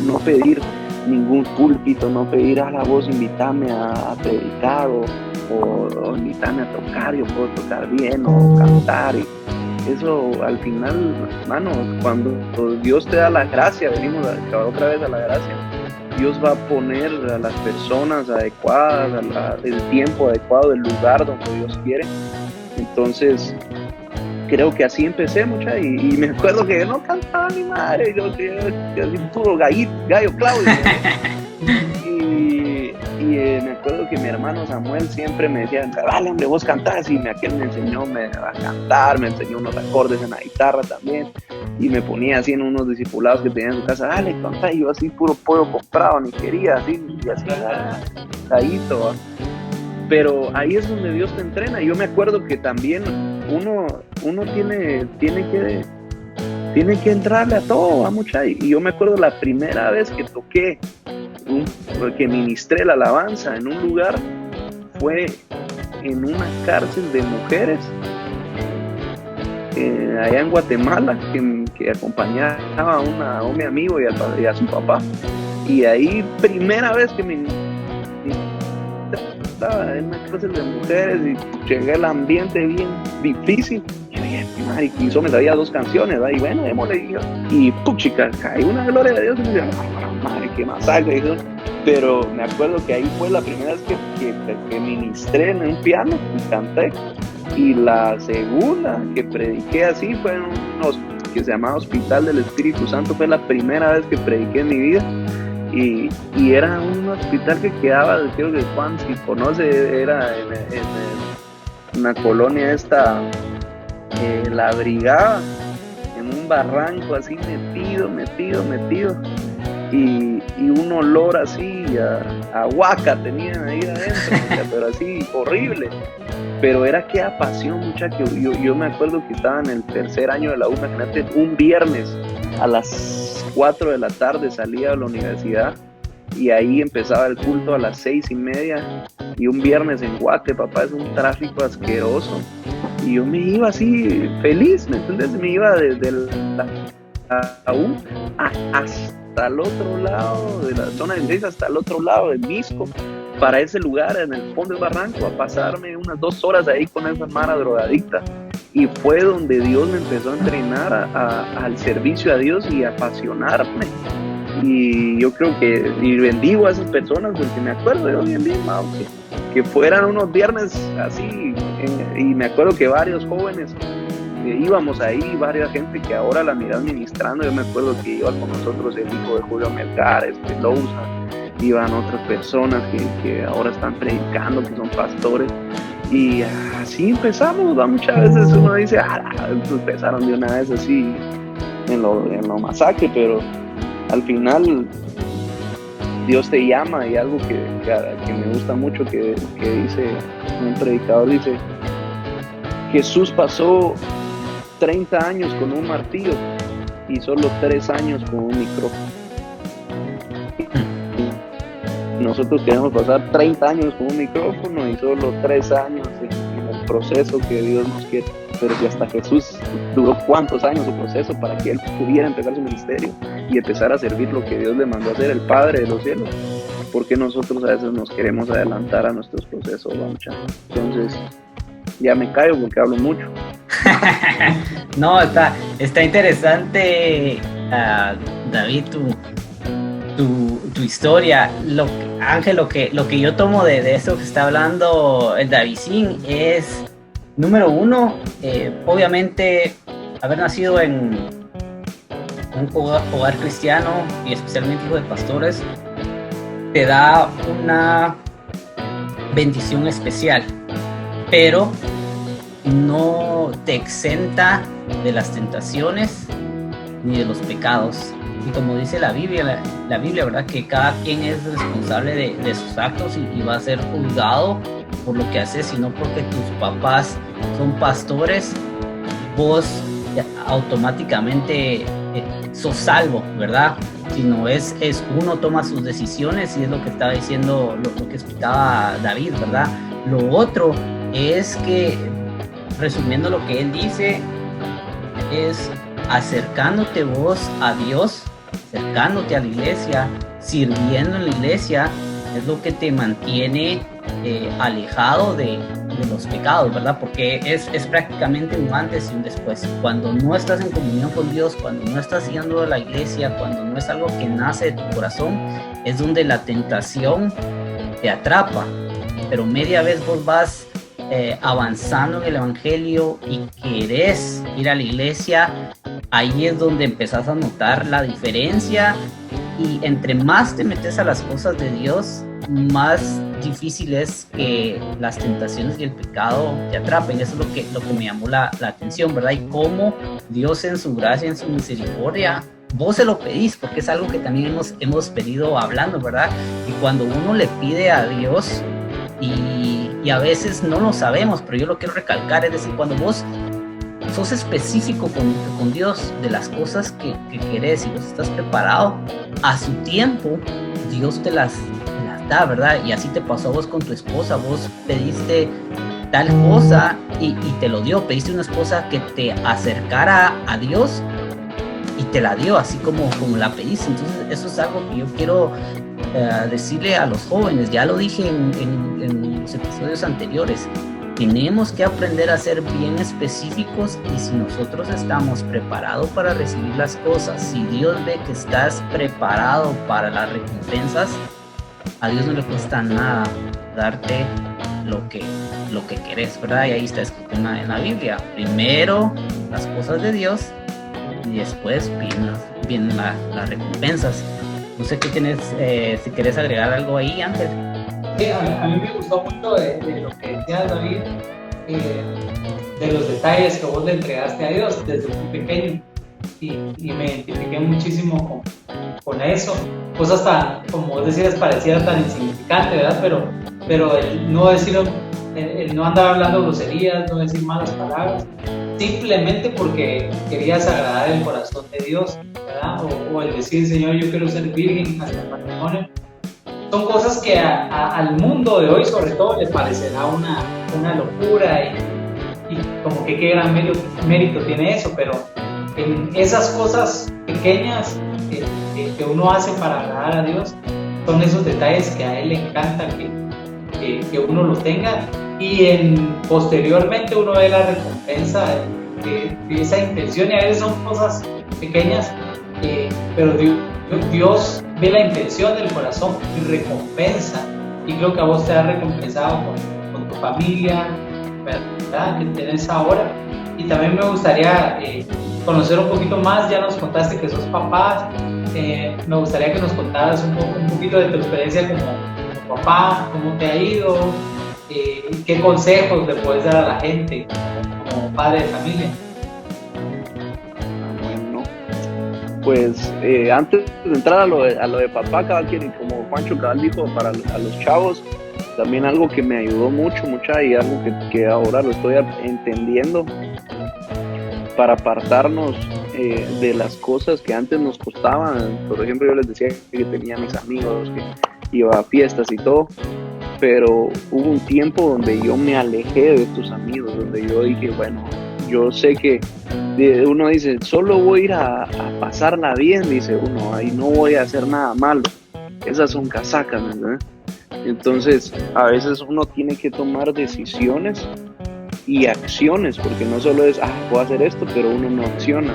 no pedir ningún púlpito, no pedir a la voz, invítame a predicar o invítame a tocar, yo puedo tocar bien o cantar, y eso al final, hermano, cuando Dios te da la gracia, venimos otra vez a la gracia, Dios va a poner a las personas adecuadas, el tiempo adecuado, el lugar donde Dios quiere. Entonces creo que así empecé, y me acuerdo que no cantaba ni madre, yo puro gallo Claudio, y me acuerdo que mi hermano Samuel siempre me decía, vale hombre, vos cantás, y aquel me enseñó a cantar, me enseñó unos acordes en la guitarra también, y me ponía así en unos discipulados que tenía en su casa, dale, contá, y yo así puro pollo comprado, ni quería, así, y así, caíto, ¿va? Pero ahí es donde Dios te entrena. Yo me acuerdo que también uno tiene que entrarle a todo, a mucha. Y yo me acuerdo la primera vez que toqué, que ministré la alabanza en un lugar, fue en una cárcel de mujeres, allá en Guatemala, que acompañaba a un mi amigo y a su papá. Y ahí, primera vez que estaba en una cárcel de mujeres y llegué al ambiente bien difícil. Y yo me sabía 2 canciones, ¿verdad? Y bueno, démosle. Y puchica, caí una gloria de Dios. Y me decía, madre, qué masacre. Y pero me acuerdo que ahí fue la primera vez que ministré en un piano y canté. Y la segunda que prediqué así fue en unos que se llamaba Hospital del Espíritu Santo. Fue la primera vez que prediqué en mi vida. Y era un hospital que quedaba, creo que Juan, si conoce, era en una colonia esta, La Brigada, en un barranco así metido, y un olor así a huaca tenían ahí adentro, pero así horrible. Pero era que pasión, muchacho. Yo me acuerdo que estaba en el tercer año de la U, imagínate, un viernes a las 4 de la tarde salía a la universidad y ahí empezaba el culto a las 6:30, y un viernes en Guate, papá, es un tráfico asqueroso, y yo me iba así feliz, ¿me entiendes? Me iba desde la U hasta el otro lado de la zona de 16, hasta el otro lado de Misco, para ese lugar en el fondo del barranco, a pasarme unas 2 horas ahí con esa mara drogadicta. Y fue donde Dios me empezó a entrenar al servicio a Dios y a apasionarme. Y yo creo que, y bendigo a esas personas, porque me acuerdo yo bien, que fueran unos viernes así, y me acuerdo que varios jóvenes íbamos ahí, varias gente que ahora la miras ministrando. Yo me acuerdo que iba con nosotros el hijo de Julio Melgar, Lousa, iban otras personas que ahora están predicando, que son pastores. Y así empezamos, ¿va? Muchas veces uno dice, empezaron de una vez así en lo masacre, pero al final Dios te llama. Y algo que me gusta mucho que dice un predicador, dice, Jesús pasó 30 años con un martillo y solo 3 años con un micrófono. Nosotros queremos pasar 30 años con un micrófono y solo 3 años en el proceso que Dios nos quiere. Pero que hasta Jesús duró cuántos años su proceso para que Él pudiera empezar su ministerio y empezar a servir lo que Dios le mandó a hacer, el Padre de los cielos. Porque nosotros a veces nos queremos adelantar a nuestros procesos, Bancha. Entonces, ya me callo porque hablo mucho. No, está interesante, David, tu historia. Ángel, lo que yo tomo de esto que está hablando el Davidín es, número uno, obviamente haber nacido en un hogar cristiano y especialmente hijo de pastores te da una bendición especial, pero no te exenta de las tentaciones ni de los pecados. Y como dice la Biblia, ¿verdad? Que cada quien es responsable de sus actos y va a ser juzgado por lo que hace, sino porque tus papás son pastores, vos automáticamente sos salvo, ¿verdad? Sino es uno toma sus decisiones, y es lo que estaba diciendo, lo que explicaba David, ¿verdad? Lo otro es que, resumiendo lo que él dice, es acercándote vos a Dios, acercándote a la iglesia, sirviendo en la iglesia, es lo que te mantiene alejado de los pecados, ¿verdad? Porque es prácticamente un antes y un después. Cuando no estás en comunión con Dios, cuando no estás yendo a la iglesia, cuando no es algo que nace de tu corazón, es donde la tentación te atrapa. Pero media vez vos vas avanzando en el evangelio y querés ir a la iglesia, ahí es donde empezás a notar la diferencia, y entre más te metes a las cosas de Dios, más difícil es que las tentaciones y el pecado te atrapen. Eso es lo que me llamó la atención, ¿verdad? Y cómo Dios en su gracia, en su misericordia, vos se lo pedís, porque es algo que también hemos venido hablando, ¿verdad? Y cuando uno le pide a Dios, y a veces no lo sabemos, pero yo lo quiero recalcar, es decir, cuando vos sos específico con Dios de las cosas que querés y vos estás preparado, a su tiempo, Dios te las da, ¿verdad? Y así te pasó a vos con tu esposa. Vos pediste tal cosa y te lo dio. Pediste una esposa que te acercara a Dios y te la dio así como la pediste. Entonces eso es algo que yo quiero decirle a los jóvenes. Ya lo dije en los episodios anteriores. Tenemos que aprender a ser bien específicos, y si nosotros estamos preparados para recibir las cosas, si Dios ve que estás preparado para las recompensas, a Dios no le cuesta nada darte lo que querés, ¿verdad? Y ahí está escrito en la Biblia: primero las cosas de Dios y después vienen las recompensas. No sé qué tienes, si querés agregar algo ahí, Ángel. Sí, a mí me gustó mucho de lo que decías, David, de los detalles que vos le entregaste a Dios desde muy pequeño, y me identifiqué muchísimo con eso. Cosas tan, como vos decías, pareciera tan insignificante, ¿verdad? Pero el no decir, el no andar hablando groserías, no decir malas palabras, simplemente porque querías agradar el corazón de Dios, ¿verdad? O el decir, Señor, yo quiero ser virgen hasta el matrimonio. Son cosas que al mundo de hoy, sobre todo, le parecerá una locura, y como que qué gran mérito tiene eso, pero en esas cosas pequeñas que uno hace para agradar a Dios, son esos detalles que a Él le encanta que uno los tenga, y posteriormente uno ve la recompensa de esa intención. Y a veces son cosas pequeñas, pero Dios ve la intención del corazón y recompensa, y creo que a vos te ha recompensado con tu familia, ¿verdad? Que tenés ahora. Y también me gustaría conocer un poquito más. Ya nos contaste que sos papás, me gustaría que nos contaras un poquito de tu experiencia como papá, cómo te ha ido, qué consejos le puedes dar a la gente como padre de familia. Pues antes de entrar a lo de papá, como Juancho cabal dijo, a los chavos, también algo que me ayudó mucho, y algo que ahora lo estoy entendiendo, para apartarnos de las cosas que antes nos costaban. Por ejemplo, yo les decía que tenía mis amigos, que iba a fiestas y todo, pero hubo un tiempo donde yo me alejé de estos amigos, donde yo dije, bueno, yo sé que uno dice, solo voy a ir a pasarla bien, dice uno, ahí no voy a hacer nada malo. Esas son casacas, ¿verdad? Entonces, a veces uno tiene que tomar decisiones y acciones, porque no solo es, voy a hacer esto, pero uno no acciona.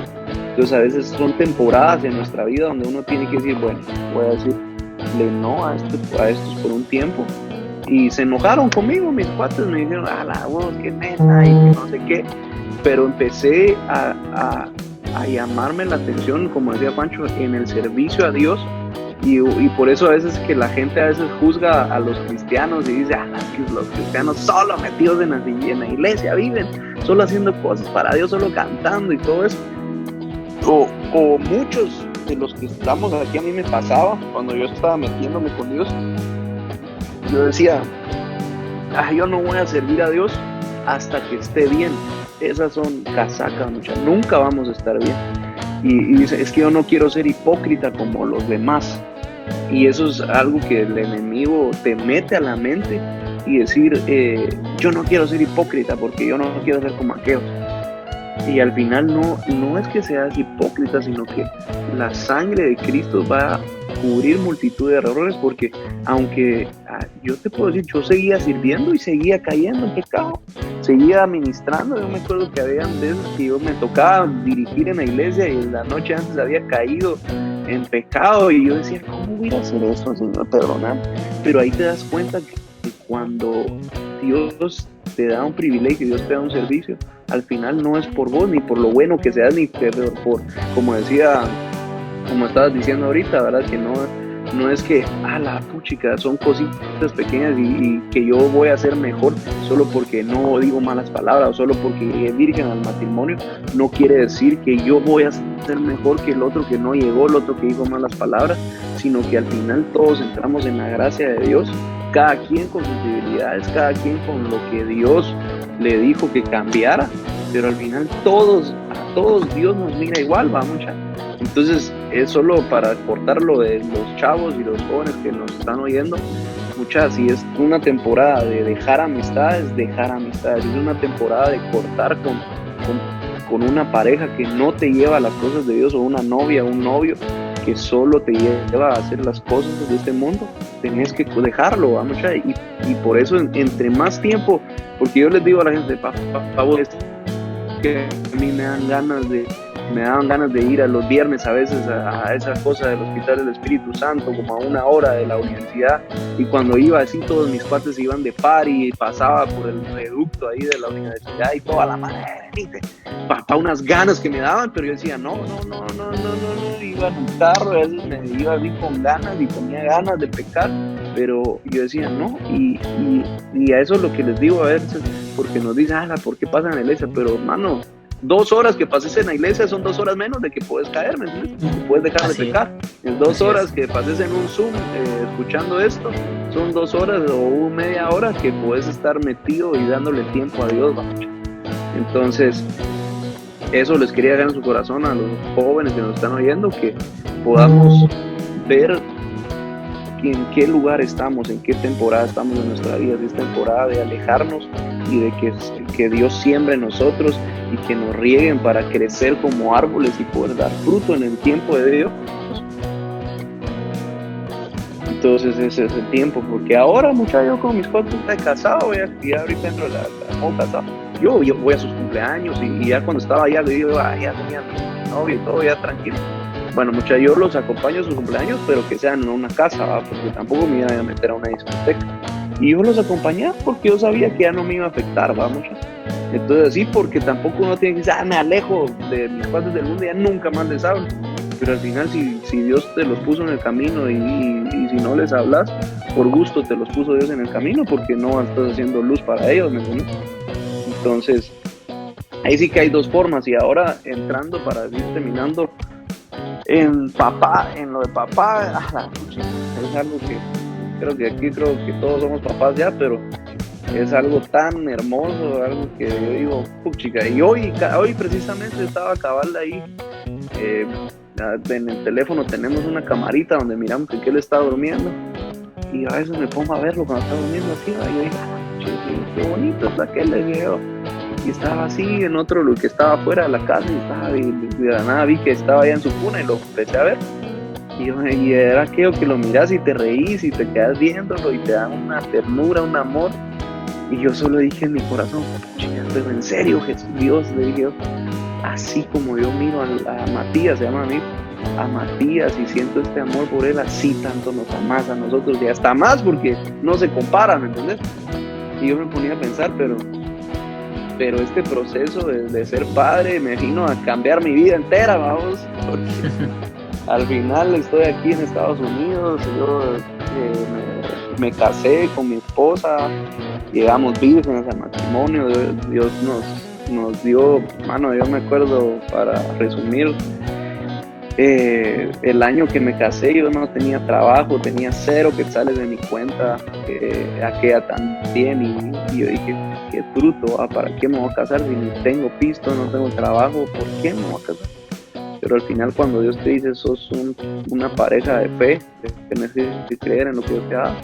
Entonces, a veces son temporadas en nuestra vida donde uno tiene que decir, bueno, voy a decirle no a estos por un tiempo. Y se enojaron conmigo, mis cuates me dijeron, qué neta, y que no sé qué. Pero empecé a llamarme la atención, como decía Pancho, en el servicio a Dios, y por eso a veces que la gente a veces juzga a los cristianos y dice, los cristianos solo metidos en la iglesia viven, solo haciendo cosas para Dios, solo cantando y todo eso. O muchos de los que estamos aquí, a mí me pasaba, cuando yo estaba metiéndome con Dios, yo decía, yo no voy a servir a Dios hasta que esté bien. Esas son casacas, muchachos. Nunca vamos a estar bien. Y dice, es que yo no quiero ser hipócrita como los demás. Y eso es algo que el enemigo te mete a la mente, y decir, yo no quiero ser hipócrita porque yo no quiero ser como aquellos. Y al final no es que seas hipócrita, sino que la sangre de Cristo va a cubrir multitud de errores, porque aunque yo te puedo decir, yo seguía sirviendo y seguía cayendo en pecado, seguía ministrando. Yo me acuerdo que había veces que yo me tocaba dirigir en la iglesia y la noche antes había caído en pecado, y yo decía, ¿cómo voy a hacer eso, Señor? Perdóname. Pero ahí te das cuenta que cuando Dios te da un privilegio, Dios te da un servicio, al final no es por vos, ni por lo bueno que seas, ni por, como estabas diciendo ahorita, ¿verdad? Que no es que, la puchica, son cositas pequeñas y que yo voy a ser mejor solo porque no digo malas palabras o solo porque llegué virgen al matrimonio. No quiere decir que yo voy a ser mejor que el otro que no llegó, el otro que dijo malas palabras, sino que al final todos entramos en la gracia de Dios, cada quien con sus debilidades, cada quien con lo que Dios le dijo que cambiara, pero al final a todos Dios nos mira igual, va, mucha. Entonces es solo para cortar lo de los chavos y los jóvenes que nos están oyendo, muchas, si es una temporada de dejar amistades, es una temporada de cortar con una pareja que no te lleva a las cosas de Dios, o una novia, un novio que solo te lleva a hacer las cosas de este mundo. Tenés que dejarlo, ¿va, mucha? Y por eso entre más tiempo, porque yo les digo a la gente, favor, es que a mí me daban ganas de ir a los viernes a veces a esa cosa del Hospital del Espíritu Santo, como a 1 hora de la universidad, y cuando iba así todos mis cuates se iban de party y pasaba por el reducto ahí de la universidad y toda la madre, para unas ganas que me daban, pero yo decía no, iba en un carro, a veces me iba así con ganas y tenía ganas de pecar, pero yo decía no, y a eso es lo que les digo a veces, porque nos dicen, ¿por qué pasan en la iglesia? Pero hermano, 2 horas que pases en la iglesia son 2 horas menos de que puedes caer, ¿me entiendes? Que puedes dejar de pecar. En 2 horas que pases en un Zoom escuchando esto, son 2 horas o media hora que puedes estar metido y dándole tiempo a Dios, vamos. Entonces, eso les quería dejar en su corazón a los jóvenes que nos están oyendo, que podamos ver en qué lugar estamos, en qué temporada estamos en nuestra vida. Si es temporada de alejarnos y de que Dios siembre en nosotros y que nos rieguen para crecer como árboles y poder dar fruto en el tiempo de Dios. Entonces ese es el tiempo, porque ahora yo con mis cuates estoy casado, ya ahorita entro la casado. Yo voy a sus cumpleaños y ya cuando estaba allá le digo, ya tenía novio y todo, ya tranquilo. Bueno, yo los acompaño a sus cumpleaños, pero que sean en una casa, ¿va? Porque tampoco me iba a meter a una discoteca. Y yo los acompañé porque yo sabía que ya no me iba a afectar, ¿va? Entonces sí, porque tampoco uno tiene que decir, me alejo de mis padres del mundo, ya nunca más les hablo. Pero al final, si Dios te los puso en el camino y si no les hablas, por gusto te los puso Dios en el camino, porque no estás haciendo luz para ellos, ¿me entiendes? Entonces, ahí sí que hay 2 formas. Y ahora entrando para ir terminando, en lo de papá, es algo que creo que todos somos papás ya, pero es algo tan hermoso, algo que yo digo, puchica. Y hoy precisamente estaba cabal ahí, en el teléfono tenemos una camarita donde miramos que él está durmiendo, y a veces me pongo a verlo cuando está durmiendo así, y yo digo, qué bonito está aquel de video. Y estaba así en otro, lo que estaba fuera de la casa, y de la nada vi que estaba allá en su cuna y lo empecé a ver. Y era aquello que lo miras y te reís y te quedas viéndolo y te da una ternura, un amor. Y yo solo dije en mi corazón, pero en serio, Jesús, Dios, le dije, así como yo miro a Matías, se llama a Matías, y siento este amor por él, así tanto nos amas a nosotros, y hasta más, porque no se compara, ¿me entiendes? Y yo me ponía a pensar, pero este proceso de ser padre me vino a cambiar mi vida entera, vamos, porque al final estoy aquí en Estados Unidos, yo me casé con mi esposa, llegamos vírgenes al matrimonio, Dios nos dio, mano, yo me acuerdo, para resumir, el año que me casé yo no tenía trabajo, tenía 0 quetzales de mi cuenta, aquella también, y yo dije, qué bruto, ¿para qué me voy a casar si ni tengo pisto, no tengo trabajo? ¿Por qué me voy a casar? Pero al final, cuando Dios te dice, sos una pareja de fe, tenés que creer en lo que Dios te ha dado.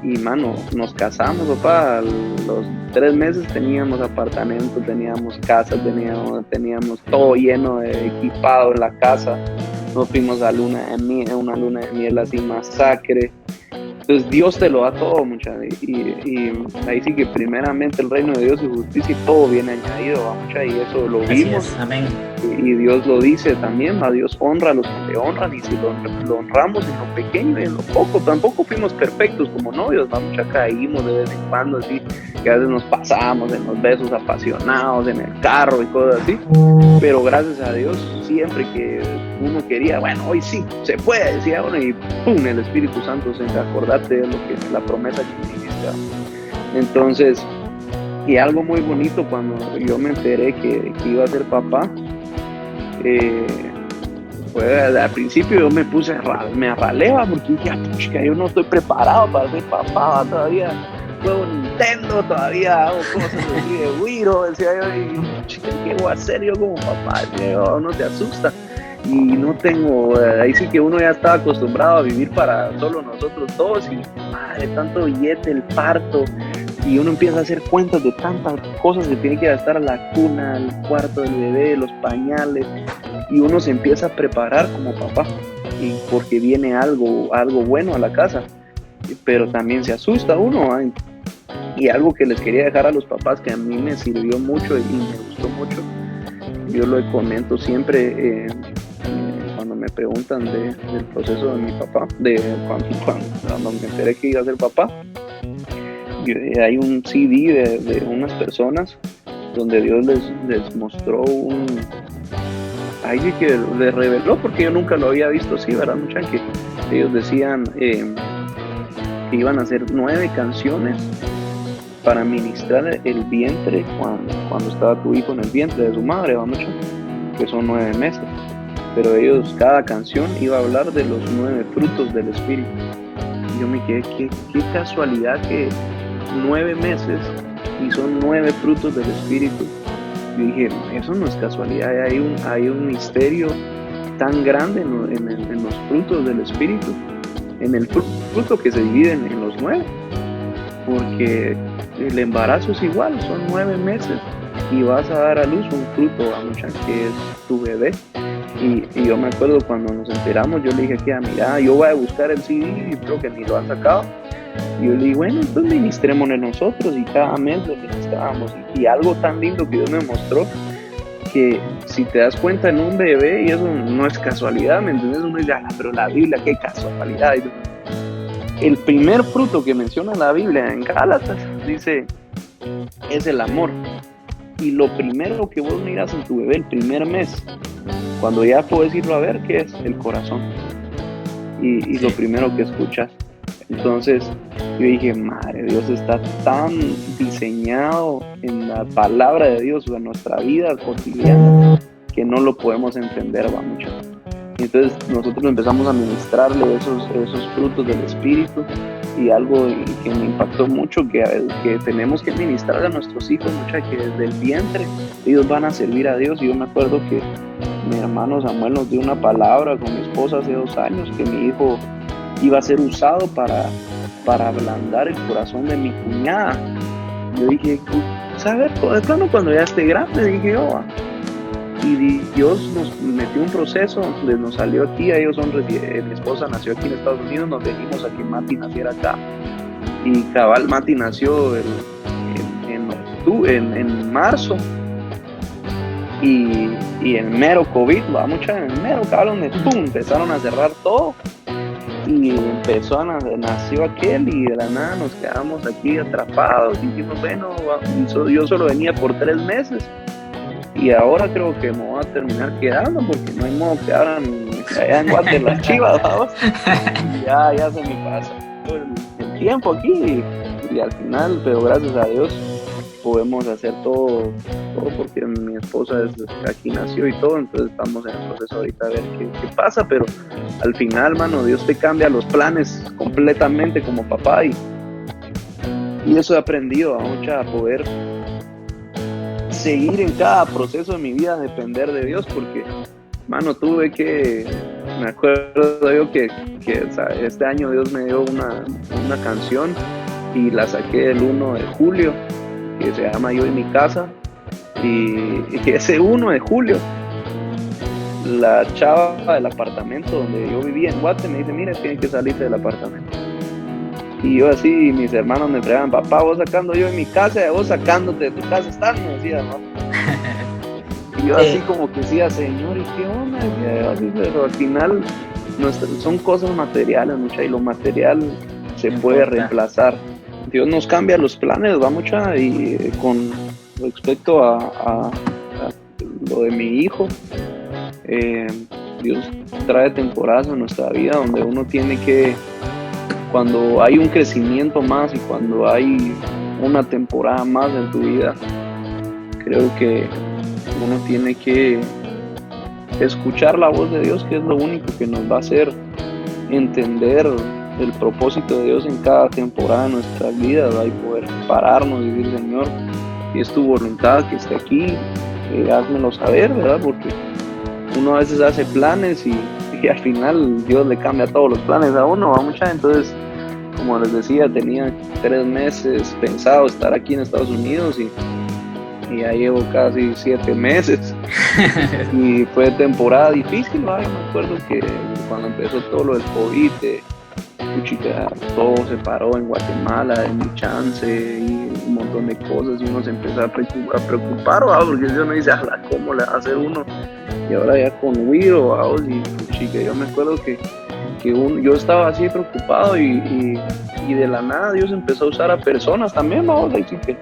Y mano, nos casamos, papá, a los 3 meses teníamos apartamento, teníamos casa, teníamos todo lleno de equipado en la casa. Nos fuimos a una luna de miel así masacre, Entonces Dios te lo da todo, muchachos, y ahí sí que primeramente el reino de Dios y justicia y todo viene añadido, muchachos, y eso lo vimos. Amén. Y Dios lo dice también, a Dios honra a los que le honran, y si lo honramos en lo pequeño y en lo poco, tampoco fuimos perfectos como novios, muchachos, caímos de vez en cuando, así, que a veces nos pasamos en los besos apasionados, en el carro y cosas así, pero gracias a Dios, siempre que uno quería, bueno, hoy sí, se puede, decía uno, y ¡pum!, el Espíritu Santo se acordate de lo que es la promesa que me hiciste. Entonces, y algo muy bonito cuando yo me enteré que iba a ser papá, pues al principio yo me puse, me arraleba porque dije, pucha, yo no estoy preparado para ser papá, todavía juego Nintendo, todavía hago cosas así de Wiro, decía yo, y ¿qué voy a hacer yo como papá? Decía yo, no te asusta. Y no tengo, ahí sí que uno ya está acostumbrado a vivir para solo nosotros dos, y madre, tanto billete, el parto, y uno empieza a hacer cuentas de tantas cosas que tiene que gastar, a la cuna, al cuarto del bebé, los pañales, y uno se empieza a preparar como papá, y porque viene algo bueno a la casa, pero también se asusta uno, ¿eh? Y algo que les quería dejar a los papás, que a mí me sirvió mucho y me gustó mucho, yo lo comento siempre, cuando me preguntan del proceso de mi papá, de cuando me enteré que iba a ser papá, hay un CD de unas personas donde Dios les mostró ahí sí que les reveló, porque yo nunca lo había visto así, ¿verdad, muchachos? Que ellos decían que iban a hacer 9 canciones para ministrar el vientre cuando estaba tu hijo en el vientre de su madre, ¿va, mucho? Que son 9 meses. Pero ellos, cada canción iba a hablar de los 9 frutos del Espíritu. Y yo me quedé, qué casualidad que 9 meses y son 9 frutos del Espíritu. Yo dije, eso no es casualidad, hay un misterio tan grande en los frutos del Espíritu, en el fruto que se divide en los 9, porque el embarazo es igual, son 9 meses y vas a dar a luz un fruto, que es tu bebé. Y yo me acuerdo cuando nos enteramos, yo le dije que mira, yo voy a buscar el CD y creo que ni lo han sacado. Y yo le dije, bueno, entonces ministrémonos nosotros, y cada mes lo ministrábamos. Y algo tan lindo que Dios me mostró, que si te das cuenta en un bebé, y eso no es casualidad, ¿me entiendes? Uno dice, pero la Biblia, qué casualidad. El primer fruto que menciona la Biblia en Gálatas dice, es el amor. Y lo primero que vos miras en tu bebé el primer mes, cuando ya puedes irlo a ver, ¿qué es? El corazón. Y lo primero que escuchas. Entonces yo dije, madre, Dios está tan diseñado en la palabra de Dios, en nuestra vida cotidiana, que no lo podemos entender, va, mucho. Y entonces nosotros empezamos a ministrarle esos frutos del Espíritu, y algo que me impactó mucho, que tenemos que ministrar a nuestros hijos, mucha, que desde el vientre ellos van a servir a Dios. Y yo me acuerdo que mi hermano Samuel nos dio una palabra con mi esposa hace 2 años, que mi hijo iba a ser usado para ablandar el corazón de mi cuñada. Yo dije, ¿sabes? De plano, cuando ya esté grande, dije yo, y Dios nos metió un proceso, nos salió aquí, ellos son, mi esposa nació aquí en Estados Unidos, nos venimos a que Mati naciera acá, y cabal Mati nació en marzo, y en mero COVID, en mero cabal, donde ¡pum!, empezaron a cerrar todo, y nació aquel, y de la nada nos quedamos aquí atrapados, y dijimos, bueno, yo solo venía por 3 meses, y ahora creo que me voy a terminar quedando, porque no hay modo que abran allá en Guate las Chivas, ¿vamos? Ya se me pasa el tiempo aquí, y al final, pero gracias a Dios podemos hacer todo porque mi esposa aquí nació y todo, entonces estamos en el proceso ahorita a ver qué pasa, pero al final, mano, Dios te cambia los planes completamente como papá, y eso he aprendido a poder seguir en cada proceso de mi vida, depender de Dios, porque, mano, me acuerdo yo que este año Dios me dio una canción, y la saqué el 1 de julio, que se llama Yo y mi casa, y ese 1 de julio, la chava del apartamento donde yo vivía en Guate me dice, mira, tienes que salirte del apartamento. Y yo así, mis hermanos me preguntaban, papá, vos sacando yo en mi casa, vos sacándote de tu casa están, me decía, ¿no? Y yo así como que decía, Señor, ¿y qué onda? Decía yo así, pero al final son cosas materiales, mucha, y lo material se puede reemplazar. Dios nos cambia los planes, va mucha, y con respecto a lo de mi hijo, Dios trae temporadas en nuestra vida donde uno tiene que, cuando hay un crecimiento más y cuando hay una temporada más en tu vida, creo que uno tiene que escuchar la voz de Dios, que es lo único que nos va a hacer entender el propósito de Dios en cada temporada de nuestras vidas, ¿verdad? Y poder pararnos y decir, Señor, si es tu voluntad que esté aquí, házmelo saber, ¿verdad? Porque uno a veces hace planes y al final Dios le cambia todos los planes a uno, a mucha. Entonces, como les decía, tenía 3 meses pensado estar aquí en Estados Unidos y ya llevo casi 7 meses y fue temporada difícil, ¿verdad? Yo me acuerdo que cuando empezó todo lo del COVID, chica, todo se paró en Guatemala, en mi chance y un montón de cosas, y uno se empezó a preocupar, ¿verdad? Porque uno dice, ¿cómo le va a hacer uno? Y ahora ya con Wiro, ¿verdad? Y chica, yo me acuerdo que yo estaba así preocupado y de la nada Dios empezó a usar a personas también, ¿no? Así que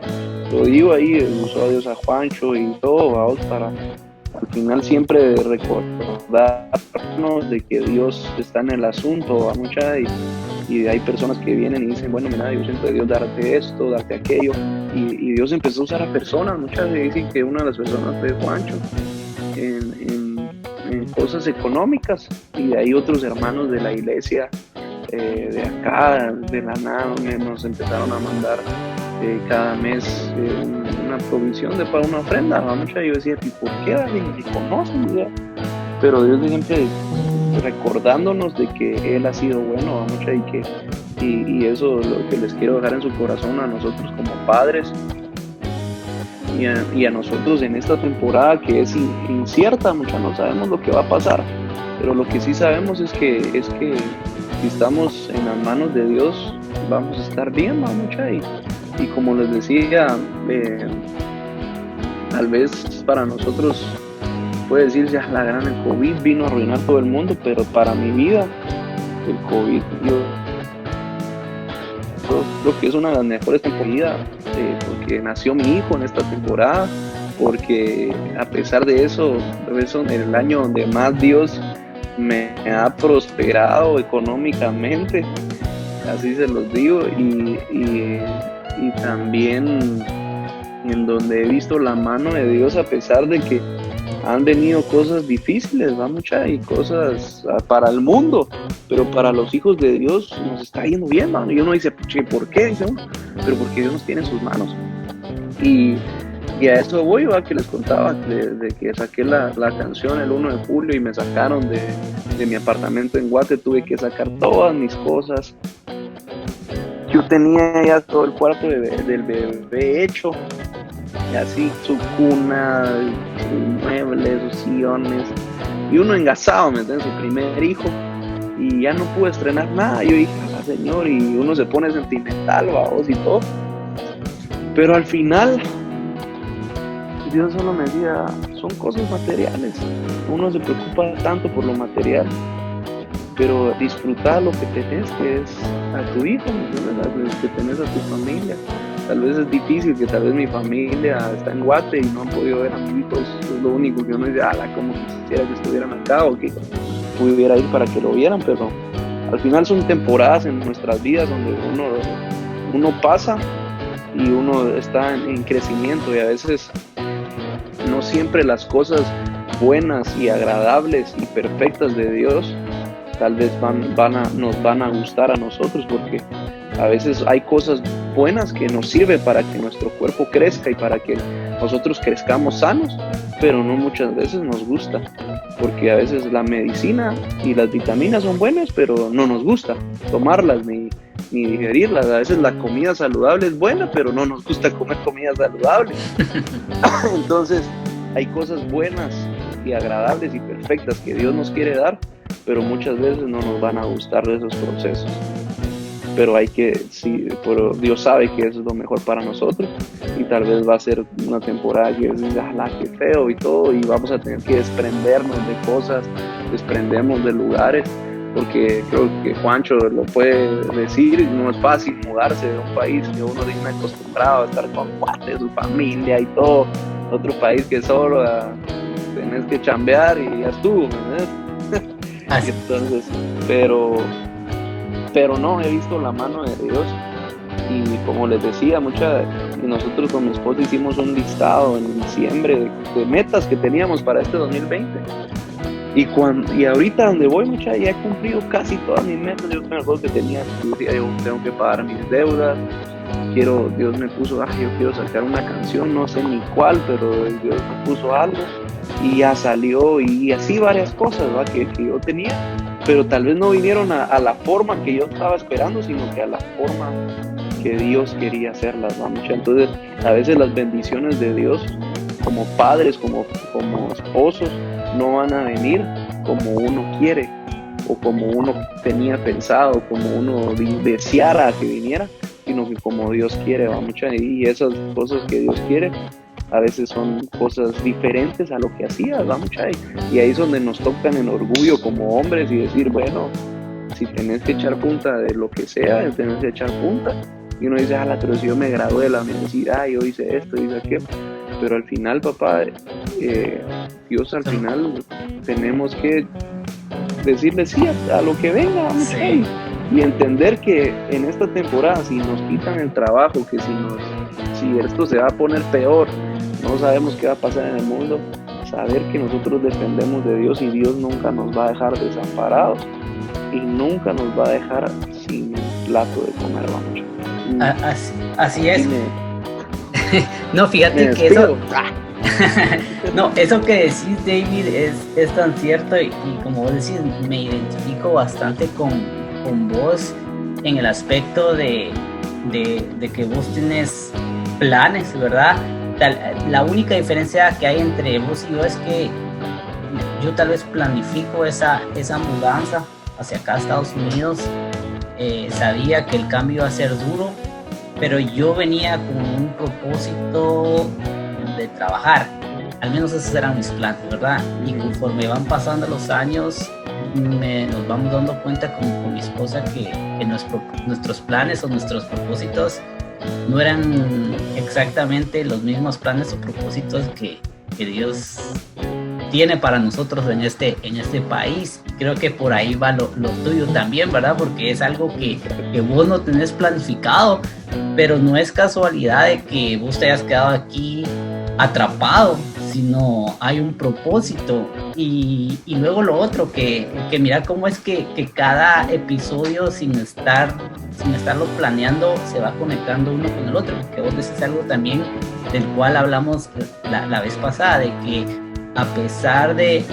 lo digo ahí, usó a Dios a Juancho y todo, ¿vamos? Para al final siempre recordarnos de que Dios está en el asunto, ¿va? Mucha, y hay personas que vienen y dicen, bueno, mira, yo siento de Dios darte esto, darte aquello, y Dios empezó a usar a personas. Muchas veces dicen que una de las personas fue Juancho en cosas económicas, y hay otros hermanos de la iglesia de acá, de la nada, nos empezaron a mandar cada mes una provisión para una ofrenda, ¿va? Yo decía, ¿y por qué alguien me conocen? Pero Dios siempre recordándonos de que Él ha sido bueno, ¿va? Mucha, y eso es lo que les quiero dejar en su corazón a nosotros como padres y a nosotros en esta temporada que es incierta, mucha, no sabemos lo que va a pasar, pero lo que sí sabemos es que si estamos en las manos de Dios vamos a estar bien, ¿va? Mucha, y como les decía, tal vez para nosotros puede decirse, la gran, el COVID vino a arruinar todo el mundo, pero para mi vida el COVID, yo creo que es una de las mejores temporadas, porque nació mi hijo en esta temporada, porque a pesar de eso es el año donde más Dios me ha prosperado económicamente, así se los digo, y también en donde he visto la mano de Dios a pesar de que han venido cosas difíciles, ¿va? Mucha, y cosas para el mundo, pero para los hijos de Dios nos está yendo bien, ¿va? Y uno dice, ¿por qué? Dice uno, pero porque Dios nos tiene en sus manos. Y a eso voy, ¿va? Que les contaba de que saqué la canción el 1 de julio y me sacaron de mi apartamento en Guate, tuve que sacar todas mis cosas. Yo tenía ya todo el cuarto del bebé hecho, y así su cuna, sus muebles, sus sillones, y uno engasado, ¿me entiendes? Su primer hijo, y ya no pude estrenar nada. Yo dije, Señor, y uno se pone sentimental, vamos, y todo, pero al final Dios solo me decía, son cosas materiales. Uno se preocupa tanto por lo material, pero disfrutar lo que tenés, que es a tu hijo, que tenés a tu familia. Tal vez es difícil, que tal vez mi familia está en Guate y no han podido ver a mi hijo, es lo único que uno dice, como quisiera que estuvieran acá o que pudiera ir para que lo vieran, pero al final son temporadas en nuestras vidas donde uno pasa y uno está en crecimiento, y a veces no siempre las cosas buenas y agradables y perfectas de Dios tal vez nos van a gustar a nosotros, porque a veces hay cosas buenas que nos sirven para que nuestro cuerpo crezca y para que nosotros crezcamos sanos, pero no muchas veces nos gusta, porque a veces la medicina y las vitaminas son buenas, pero no nos gusta tomarlas ni digerirlas. A veces la comida saludable es buena, pero no nos gusta comer comida saludable. Entonces hay cosas buenas y agradables y perfectas que Dios nos quiere dar, pero muchas veces no nos van a gustar de esos procesos. pero sí, pero Dios sabe que eso es lo mejor para nosotros, y tal vez va a ser una temporada que es, qué feo y todo, y vamos a tener que desprendernos de cosas, desprendernos de lugares, porque creo que Juancho lo puede decir, no es fácil mudarse de un país que uno viene acostumbrado a estar con cuates, su familia y todo, otro país que solo tenés que chambear y ya estuvo, ¿verdad? Entonces, pero no, he visto la mano de Dios, y como les decía, nosotros con mi esposa hicimos un listado en diciembre de metas que teníamos para este 2020, y ahorita donde voy, ya he cumplido casi todas mis metas. Yo me acuerdo que tenía, yo tengo que pagar mis deudas, Dios me puso, yo quiero sacar una canción, no sé ni cuál, pero Dios me puso algo, y ya salió, y así varias cosas, ¿va? Que yo tenía, pero tal vez no vinieron a la forma que yo estaba esperando, sino que a la forma que Dios quería hacerlas, ¿va? Entonces, a veces las bendiciones de Dios, como padres, como esposos, no van a venir como uno quiere, o como uno tenía pensado, como uno deseara que viniera, sino que como Dios quiere, ¿va? Y esas cosas que Dios quiere a veces son cosas diferentes a lo que hacías, ¿va? Y ahí es donde nos tocan el orgullo como hombres y decir, bueno, si tenés que echar punta de lo que sea, tenés que echar punta. Y uno dice, pero si yo me gradué de la universidad, yo hice esto, hice aquello. Pero al final, papá, Dios al final tenemos que decirle sí a lo que venga, sí. Y entender que en esta temporada, si nos quitan el trabajo, que si esto se va a poner peor, no sabemos qué va a pasar en el mundo, saber que nosotros dependemos de Dios, y Dios nunca nos va a dejar desamparados, y nunca nos va a dejar sin plato de comer, así es. No, fíjate que eso no, eso que decís, David, es tan cierto, y como vos decís, me identifico bastante con vos en el aspecto de que vos tenés planes, ¿verdad? La única diferencia que hay entre vos y yo es que yo tal vez planifico esa mudanza hacia acá a Estados Unidos. Sabía que el cambio iba a ser duro, pero yo venía con un propósito de trabajar. Al menos esos eran mis planes, ¿verdad? Y conforme van pasando los años, nos vamos dando cuenta con mi esposa que nuestros planes o nuestros propósitos no eran exactamente los mismos planes o propósitos que Dios tiene para nosotros en este país. Creo que por ahí va lo tuyo también, ¿verdad? Porque es algo que vos no tenés planificado, pero no es casualidad de que vos te hayas quedado aquí atrapado, sino hay un propósito. Y luego lo otro, que mira cómo es que cada episodio sin estarlo planeando se va conectando uno con el otro, porque vos decís algo también del cual hablamos la vez pasada, de que a pesar de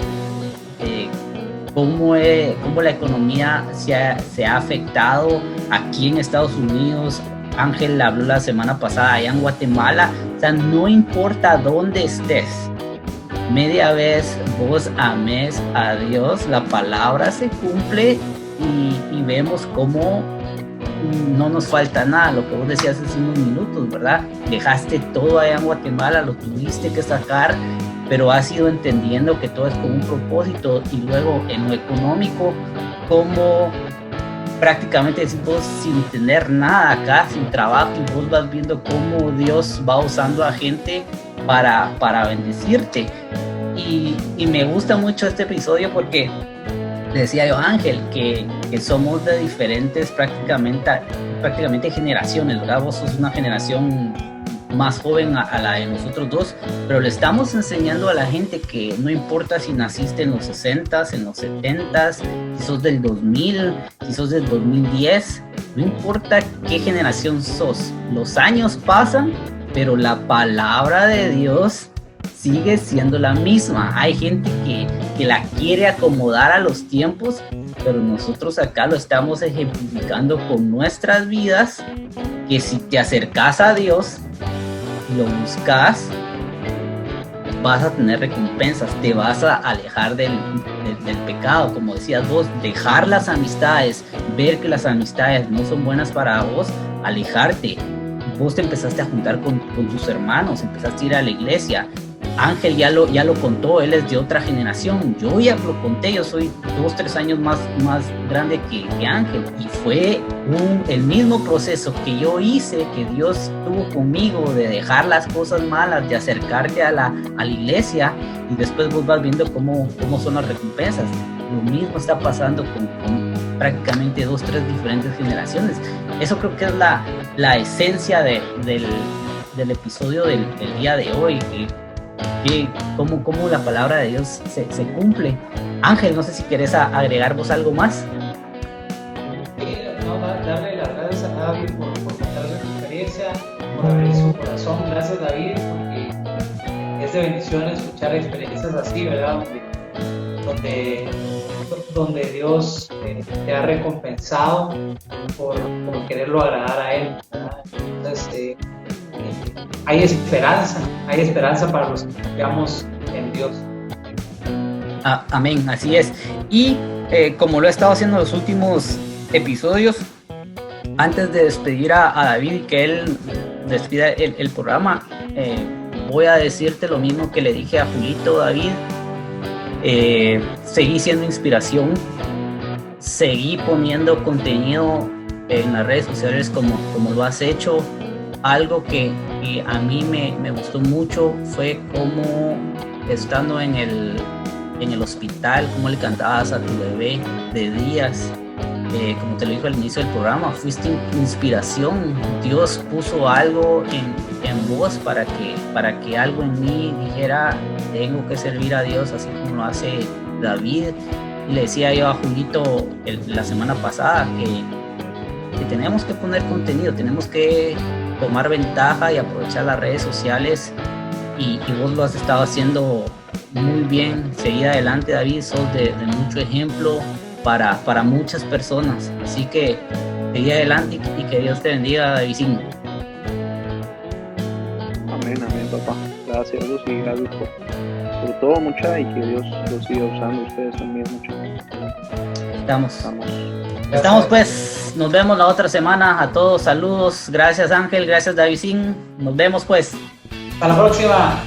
cómo la economía se ha afectado aquí en Estados Unidos, Ángel habló la semana pasada allá en Guatemala, o sea, no importa dónde estés, media vez vos amés a Dios, la palabra se cumple, y vemos cómo no nos falta nada, lo que vos decías hace unos minutos, ¿verdad? Dejaste todo allá en Guatemala, lo tuviste que sacar, pero has ido entendiendo que todo es con un propósito. Y luego en lo económico, como prácticamente decís vos, sin tener nada acá, sin trabajo, y vos vas viendo cómo Dios va usando a gente para bendecirte. Y me gusta mucho este episodio porque le decía yo a Ángel que somos de diferentes prácticamente generaciones, ¿verdad? Vos sos una generación más joven a la de nosotros dos, pero le estamos enseñando a la gente que no importa si naciste en los 60s, en los 70s, si sos del 2000, si sos del 2010, no importa qué generación sos, los años pasan, pero la palabra de Dios sigue siendo la misma. Hay gente que la quiere acomodar a los tiempos, pero nosotros acá lo estamos ejemplificando con nuestras vidas, que si te acercas a Dios y lo buscas, vas a tener recompensas, te vas a alejar del pecado, como decías vos, dejar las amistades, ver que las amistades no son buenas para vos, alejarte. Vos te empezaste a juntar con tus hermanos, empezaste a ir a la iglesia. Ángel ya lo contó, él es de otra generación. Yo ya lo conté, yo soy 2-3 años más grande que Ángel. Y fue el mismo proceso que yo hice, que Dios tuvo conmigo, de dejar las cosas malas, de acercarte a la iglesia, y después vos vas viendo cómo son las recompensas. Lo mismo está pasando con prácticamente 2-3 diferentes generaciones. Eso creo que es la esencia del episodio del día de hoy. Cómo la palabra de Dios se cumple. Ángel, no sé si querés agregar vos algo más. Darle las gracias a David por contar su experiencia, por abrir su corazón. Gracias, David, porque es de bendición escuchar experiencias así, ¿verdad? Donde Dios te ha recompensado por quererlo agradar a Él, ¿verdad? Entonces, hay esperanza para los que confiamos en Dios. Amén, así es. Y como lo he estado haciendo en los últimos episodios, antes de despedir a David y que él despida el programa, voy a decirte lo mismo que le dije a Julito. David, seguí siendo inspiración, seguí poniendo contenido en las redes sociales como lo has hecho. Algo que a mí me gustó mucho fue cómo, estando en el hospital, cómo le cantabas a tu bebé de días. Como te lo dijo al inicio del programa, fuiste inspiración. Dios puso algo en vos para que algo en mí dijera, tengo que servir a Dios, así como lo hace David. Y le decía yo a Julito la semana pasada que tenemos que poner contenido, tenemos que tomar ventaja y aprovechar las redes sociales, y vos lo has estado haciendo muy bien. Seguir adelante, David, sos de mucho ejemplo para muchas personas, así que seguir adelante y que Dios te bendiga, Davidín. Amén, papá. Gracias, Dios, y gracias por todo, mucha, y que Dios los siga usando a ustedes también, mucha. Estamos pues, nos vemos la otra semana. A todos, saludos, gracias Ángel, gracias Davidín, nos vemos pues. Hasta la próxima.